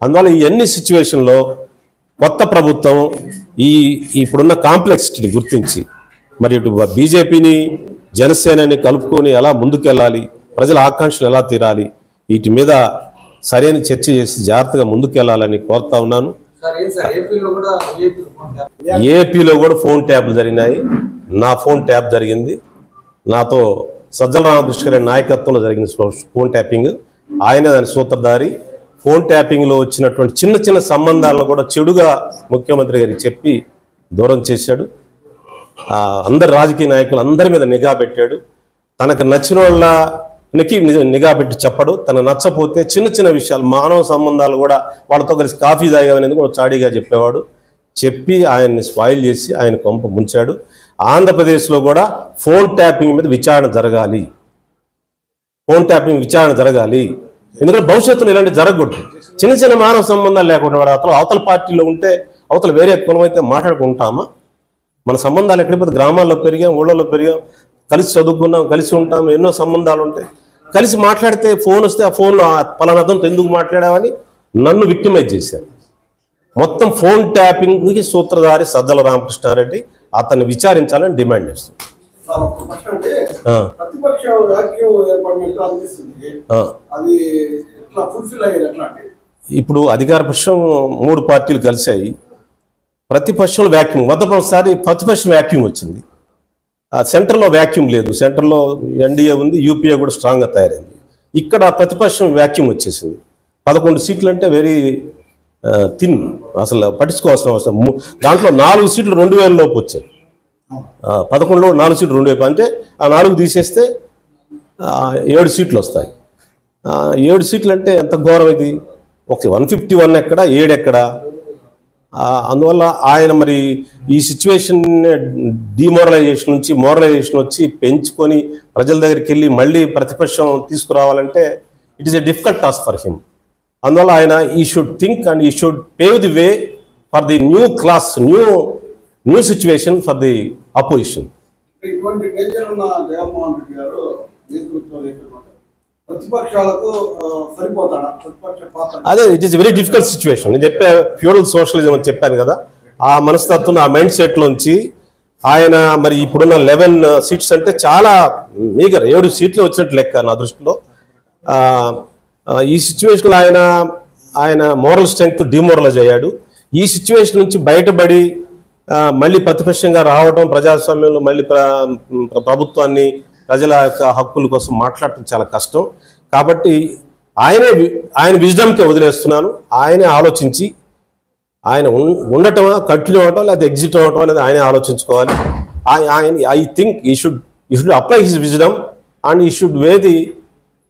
అందువల్ల ఈ అన్ని సిచ్యువేషన్లో కొత్త ప్రభుత్వం ఇప్పుడున్న కాంప్లెక్సిటీని గుర్తించి మరి ఇటు బీజేపీని జనసేనని కలుపుకొని ఎలా ముందుకెళ్ళాలి, ప్రజల ఆకాంక్షలు ఎలా తీరాలి, వీటి మీద సరైన చర్చ చేసి జాగ్రత్తగా ముందుకెళ్లాలని కోరుతా ఉన్నాను. ఏపీలో కూడా ఫోన్ ట్యాప్లు జరిగినాయి. నా ఫోన్ ట్యాప్ జరిగింది. నాతో సజ్జల రామకృష్ణ గారి నాయకత్వంలో జరిగిన ఫోన్ ట్యాపింగ్. ఆయన దాని సూత్రధారి. ఫోన్ ట్యాపింగ్లో వచ్చినటువంటి చిన్న సంబంధాలను కూడా చెడుగా ముఖ్యమంత్రి గారికి చెప్పి దూరం చేశాడు. అందరి రాజకీయ నాయకులు అందరి మీద నిఘా పెట్టాడు. తనకు నచ్చిన వాళ్ళకి నిఘా పెట్టి చెప్పడు. తన నచ్చపోతే చిన్న విషయాలు, మానవ సంబంధాలు కూడా వాళ్ళతో కలిసి కాఫీ తాగామనేది కూడా చాడీగా చెప్పేవాడు. చెప్పి ఆయన్ని స్పాయిల్ చేసి ఆయన కొంప ముంచాడు. ఆంధ్రప్రదేశ్లో కూడా ఫోన్ ట్యాపింగ్ మీద విచారణ జరగాలి. ఫోన్ ట్యాపింగ్ విచారణ జరగాలి. ఎందుకంటే భవిష్యత్తులో ఇలాంటి జరగకూడదు. చిన్న మానవ సంబంధాలు లేకుండా వాడు అవతల పార్టీలో ఉంటే, అవతల వేరే కులం అయితే మాట్లాడుకుంటామా? మన సంబంధాలు ఎక్కడిపోతే గ్రామాల్లో పెరిగాం, ఊళ్ళలో పెరిగాం, కలిసి చదువుకున్నాం, కలిసి ఉంటాం, ఎన్నో సంబంధాలు ఉంటాయి. కలిసి మాట్లాడితే ఫోన్ వస్తే ఆ ఫోన్లో పలానాదంతో ఎందుకు మాట్లాడామని నన్ను విక్టిమైజ్ చేశారు. మొత్తం ఫోన్ ట్యాపింగ్కి సూత్రధారి సజ్జల రామకృష్ణారెడ్డి. అతన్ని విచారించాలని డిమాండ్ చేస్తుంది. ఇప్పుడు అధికార పక్షం 3 పార్టీలు కలిశాయి. ప్రతిపక్షంలో వ్యాక్యూమ్, మొదటిసారి ప్రతిపక్షం వ్యాక్యూమ్ వచ్చింది. సెంటర్లో వ్యాక్యూమ్ లేదు. సెంటర్లో ఎన్డీఏ ఉంది, యూపీఏ కూడా స్ట్రాంగ్గా తయారైంది. ఇక్కడ ప్రతిపక్షం వ్యాక్యూమ్ వచ్చేసింది. 11 సీట్లు అంటే వెరీ థిన్, అసలు పట్టించుకోవాల్సిన అవసరం. దాంట్లో 4 సీట్లు 2000 లోపు వచ్చాయి. 11లో 4 సీట్లు 2000 అంటే ఆ 4 తీసేస్తే 7 సీట్లు వస్తాయి. 7 సీట్లు అంటే ఎంత ఘోరం ఇది. 151 ఎక్కడ, 7 ఎక్కడ? అందువల్ల ఆయన మరి ఈ సిచ్యువేషన్ డిమోరలైజేషన్ నుంచి మోరలైజేషన్ వచ్చి పెంచుకొని ప్రజల దగ్గరికి వెళ్ళి మళ్ళీ ప్రతిపక్షం తీసుకురావాలంటే it is a difficult task for him. అందువల్ల ఆయన he should think and he should pave the way for the new class, new situation for the opposition. ఇటువంటి నేచర్ ఉన్న జగన్మోహన్ రెడ్డి గారు నేతృత్వం ప్రతిపక్షాలకు సరిపోతాడా? ప్రతిపక్ష పాత్ర అదే it is very difficult situation. నేను చెప్పే ఫ్యూడల్ సోషలిజం అని చెప్పాను కదా, ఆ మనస్తత్వం, ఆ మైండ్ సెట్ నుంచి ఆయన మరి ఇప్పుడున్న 11 సీట్స్ అంటే చాలా మీగర్, 7 సీట్లు వచ్చినట్టు లెక్క నా దృష్టిలో. ఈ సిచ్యువేషన్లో ఆయన మోరల్ స్ట్రెంగ్త్ డిమోరలైజ్ అయ్యాడు. ఈ సిచ్యువేషన్ నుంచి బయటపడి మళ్ళీ ప్రతిపక్షంగా రావడం, ప్రజాస్వామ్యంలో మళ్ళీ ప్రభుత్వాన్ని, ప్రజల యొక్క హక్కుల కోసం మాట్లాడటం చాలా కష్టం. కాబట్టి ఆయన విజ్డమ్కే వదిలేస్తున్నాను. ఆయనే ఆలోచించి ఆయన ఉండటమా, కంటిన్యూ అవ్వటం, లేదా ఎగ్జిట్ అవ్వటం అనేది ఆయనే ఆలోచించుకోవాలి. I think he should apply his wisdom and he should pave the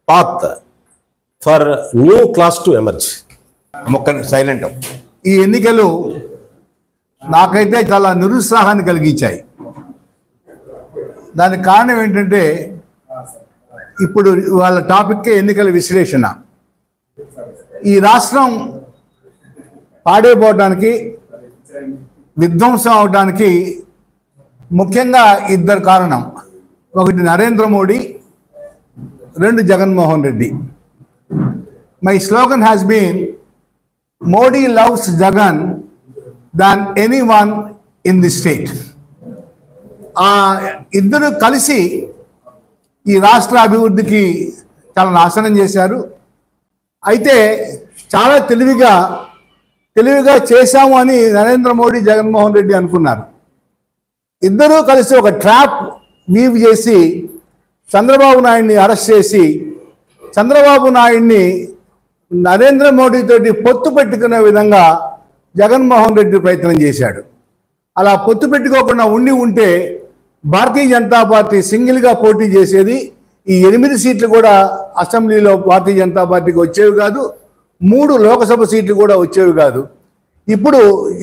path for new class to emerge. మొక్క సైలెంట్. ఈ ఎన్నికలు నాకైతే చాలా నిరుత్సాహాన్ని కలిగించాయి. దానికి కారణం ఏంటంటే, ఇప్పుడు వాళ్ళ టాపిక్కే ఎన్నికల విశ్లేషణ. ఈ రాష్ట్రం పాడైపోవడానికి, విధ్వంసం అవడానికి ముఖ్యంగా 2 కారణం. ఒకటి Narendra Modi, 2 Jaganmohan Reddy. My slogan has been Modi loves Jagan than anyone in the state. ఆ ఇద్దరు కలిసి ఈ రాష్ట్ర అభివృద్ధికి చాలా నాశనం చేశారు. అయితే చాలా తెలివిగా చేశాము అని నరేంద్ర మోడీ, జగన్మోహన్ రెడ్డి అనుకున్నారు. ఇద్దరూ కలిసి ఒక ట్రాప్ వీవ్ చేసి చంద్రబాబు నాయుడిని అరెస్ట్ చేసి, చంద్రబాబు నాయుడిని నరేంద్ర మోడీతోటి పొత్తు పెట్టుకునే విధంగా జగన్మోహన్ రెడ్డి ప్రయత్నం చేశాడు. అలా పొత్తు పెట్టుకోకుండా ఉంటే భారతీయ జనతా పార్టీ సింగిల్గా పోటీ చేసేది. ఈ 8 సీట్లు కూడా అసెంబ్లీలో భారతీయ జనతా పార్టీకి వచ్చేవి కాదు, 3 లోకసభ సీట్లు కూడా వచ్చేవి కాదు. ఇప్పుడు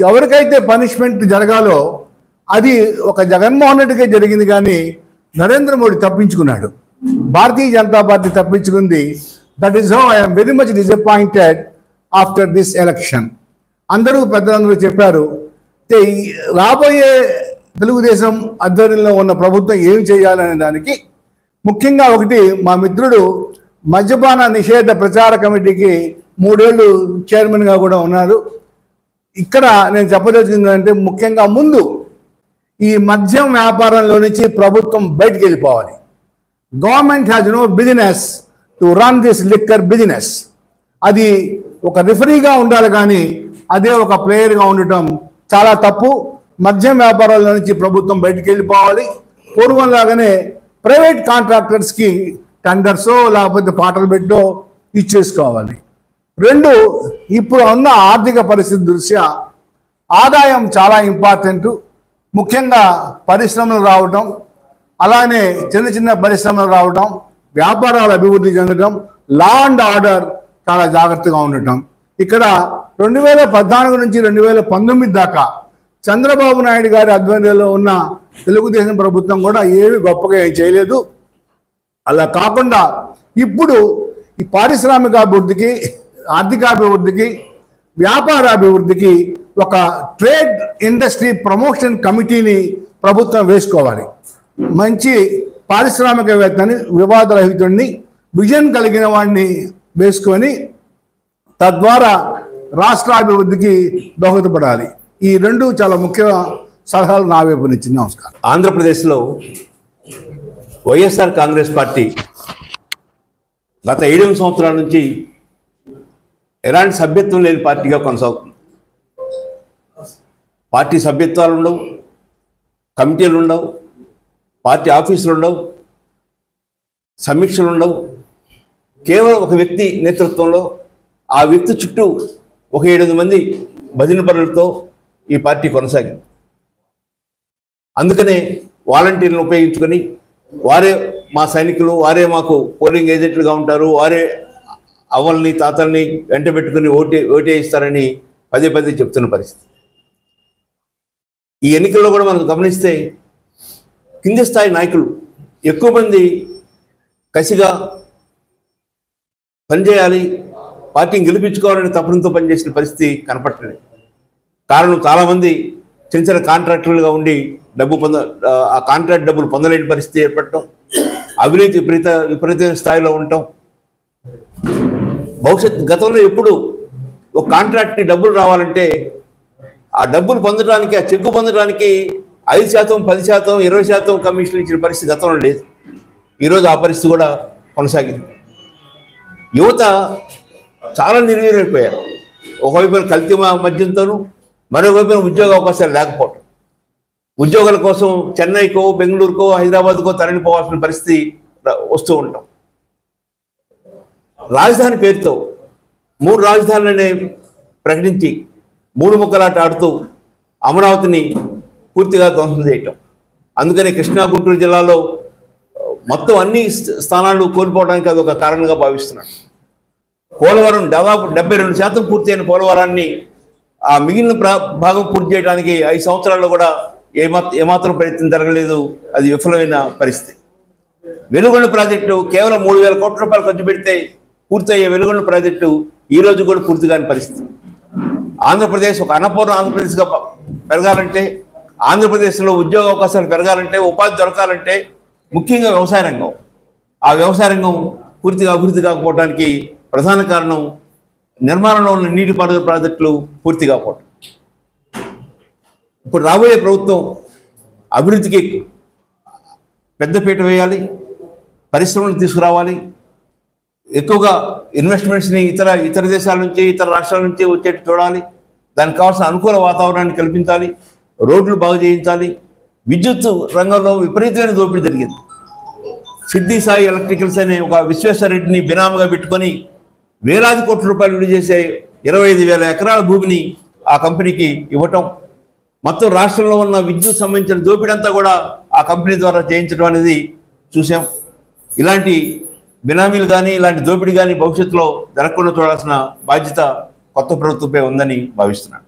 ఎవరికైతే పనిష్మెంట్ జరగాలో అది ఒక జగన్మోహన్ రెడ్డికే జరిగింది, కానీ నరేంద్ర మోడీ తప్పించుకున్నాడు, భారతీయ జనతా పార్టీ తప్పించుకుంది. That is how I'm very much disappointed after this election. పెద్దలందరూ చెప్పారు, రాబోయే తెలుగుదేశం ఆధ్వర్యంలో ఉన్న ప్రభుత్వం ఏం చేయాలనే దానికి ముఖ్యంగా ఒకటి, మా మిత్రుడు మద్యపాన నిషేధ ప్రచార కమిటీకి 3 ఏళ్ళు చైర్మన్గా కూడా ఉన్నారు. ఇక్కడ నేను చెప్పదలిచింది అంటే, ముఖ్యంగా ముందు ఈ మద్యం వ్యాపారంలో నుంచి ప్రభుత్వం బయటికి వెళ్ళిపోవాలి. Government has no business to run this liquor business. అది ఒక రిఫరీగా ఉండాలి, కానీ అదే ఒక ప్లేయర్గా ఉండటం చాలా తప్పు. మద్యం వ్యాపారాల నుంచి ప్రభుత్వం బయటికి వెళ్ళిపోవాలి. పూర్వంలాగానే ప్రైవేట్ కాంట్రాక్టర్స్కి టెండర్సో లేకపోతే పాటలు పెట్టో ఇచ్చేసుకోవాలి. 2, ఇప్పుడు ఉన్న ఆర్థిక పరిస్థితి దృష్ట్యా ఆదాయం చాలా ఇంపార్టెంట్. ముఖ్యంగా పరిశ్రమలు రావటం, అలానే చిన్న పరిశ్రమలు రావటం, వ్యాపారాలు అభివృద్ధి చెందడం, లా అండ్ ఆర్డర్ చాలా జాగ్రత్తగా ఉండటం. ఇక్కడ 2014 నుంచి 2019 దాకా చంద్రబాబు నాయుడు గారి ఆధ్వర్యంలో ఉన్న తెలుగుదేశం ప్రభుత్వం కూడా ఏమి గొప్పగా ఏం చేయలేదు. అలా కాకుండా ఇప్పుడు ఈ పారిశ్రామిక అభివృద్ధికి, ఆర్థికాభివృద్ధికి, వ్యాపారాభివృద్ధికి ఒక ట్రేడ్ ఇండస్ట్రీ ప్రమోషన్ కమిటీని ప్రభుత్వం వేసుకోవాలి. మంచి పారిశ్రామికవేత్తని, వివాదరహితుడిని, విజన్ కలిగిన వాడిని వేసుకొని తద్వారా రాష్ట్రాభివృద్ధికి దోహదపడాలి. ఈ 2 చాలా ముఖ్య సలహాలు నా వైపు నుంచి. నమస్కారం. ఆంధ్రప్రదేశ్లో వైఎస్ఆర్ కాంగ్రెస్ పార్టీ గత 7 సంవత్సరాల నుంచి ఎలాంటి సభ్యత్వం లేని పార్టీగా కొనసాగుతుంది. పార్టీ సభ్యత్వాలు ఉండవు, కమిటీలు ఉండవు, పార్టీ ఆఫీసులు ఉండవు, సమీక్షలు ఉండవు. కేవలం ఒక వ్యక్తి నేతృత్వంలో, ఆ వ్యక్తి చుట్టూ ఒక 7 మంది భజన పనులతో ఈ పార్టీ కొనసాగింది. అందుకనే వాలంటీర్లను ఉపయోగించుకొని, వారే మా సైనికులు, వారే మాకు పోలింగ్ ఏజెంట్లుగా ఉంటారు, వారే అవ్వల్ని తాతల్ని వెంట పెట్టుకుని ఓటేయిస్తారని పదే చెప్తున్న పరిస్థితి. ఈ ఎన్నికల్లో కూడా మనం గమనిస్తే కింది స్థాయి నాయకులు ఎక్కువ మంది కసిగా పనిచేయాలి, పార్టీని గెలిపించుకోవాలని తపనంతో పనిచేసిన పరిస్థితి కనపట్టలేదు. కారణం చాలామంది చిన్న చిన్న కాంట్రాక్టర్లుగా ఉండి ఆ కాంట్రాక్ట్ డబ్బులు పొందలేని పరిస్థితి ఏర్పడటం, అవినీతి విపరీత స్థాయిలో ఉండటం. గతంలో ఎప్పుడు ఒక కాంట్రాక్ట్కి డబ్బులు రావాలంటే ఆ డబ్బులు పొందడానికి, ఆ చెక్కు పొందడానికి 5%, 10%, 20% కమిషన్ ఇచ్చిన పరిస్థితి గతంలో లేదు. ఈరోజు ఆ పరిస్థితి కూడా కొనసాగింది. యువత చాలా నిర్వీర్యమైపోయారు. ఒకవైపున కల్తీ మద్యంతోనూ, మరోవైపున ఉద్యోగ అవకాశాలు లేకపోవడం, ఉద్యోగాల కోసం చెన్నైకో, బెంగళూరుకో, హైదరాబాద్కో తరలిపోవాల్సిన పరిస్థితి వస్తూ ఉంటాం. రాజధాని పేరుతో 3 రాజధానులనే ప్రకటించి 3 ముక్కలాట ఆడుతూ అమరావతిని పూర్తిగా ధ్వంసం చేయటం. అందుకని కృష్ణా, గుంటూరు జిల్లాలో మొత్తం అన్ని స్థానాలు కోల్పోవడానికి అదొక కారణంగా భావిస్తున్నాడు. పోలవరం దాదాపు 72% పూర్తయిన పోలవరాన్ని ఆ మిగిలిన భాగం పూర్తి చేయడానికి 5 సంవత్సరాల్లో కూడా ఏమాత్రం ప్రయత్నం జరగలేదు. అది విఫలమైన పరిస్థితి. వెలుగొండ ప్రాజెక్టు కేవలం 3,000 కోట్ల రూపాయలు ఖర్చు పెడితే పూర్తయ్యే వెలుగొండ ప్రాజెక్టు ఈ రోజు కూడా పూర్తి కాని పరిస్థితి. ఆంధ్రప్రదేశ్ ఒక అన్నపూర్ణ ఆంధ్రప్రదేశ్గా పెరగాలంటే, ఆంధ్రప్రదేశ్లో ఉద్యోగ అవకాశాలు పెరగాలంటే, ఉపాధి దొరకాలంటే ముఖ్యంగా వ్యవసాయ రంగం. ఆ వ్యవసాయ రంగం పూర్తిగా అభివృద్ధి కాకపోవడానికి ప్రధాన కారణం నిర్మాణంలో ఉన్న నీటిపారుదల ప్రాజెక్టులు పూర్తి కాకపోవడం. ఇప్పుడు రాబోయే ప్రభుత్వం అభివృద్ధికి పెద్దపీట వేయాలి, పరిశ్రమలు తీసుకురావాలి, ఎక్కువగా ఇన్వెస్ట్మెంట్స్ని ఇతర దేశాల నుంచి, ఇతర రాష్ట్రాల నుంచి వచ్చేట్టు చూడాలి, దానికి కావాల్సిన అనుకూల వాతావరణాన్ని కల్పించాలి, రోడ్లు బాగు చేయించాలి. విద్యుత్ రంగంలో విపరీతమైన దోపిడీ జరిగింది. సిద్ధి సాయి ఎలక్ట్రికల్స్ అనే ఒక విశ్వేశ్వరరెడ్డిని బినామీగా పెట్టుకొని వేలాది కోట్ల రూపాయలు విలువ చేసే 25,000 ఎకరాల భూమిని ఆ కంపెనీకి ఇవ్వటం, మొత్తం రాష్ట్రంలో ఉన్న విద్యుత్ సంబంధించిన దోపిడీ అంతా కూడా ఆ కంపెనీ ద్వారా చేయించడం అనేది చూసాం. ఇలాంటి బినామీలు కానీ, ఇలాంటి దోపిడీ కానీ భవిష్యత్తులో జరగకుండా చూడాల్సిన బాధ్యత కొత్త ప్రభుత్వంపై ఉందని భావిస్తున్నాను.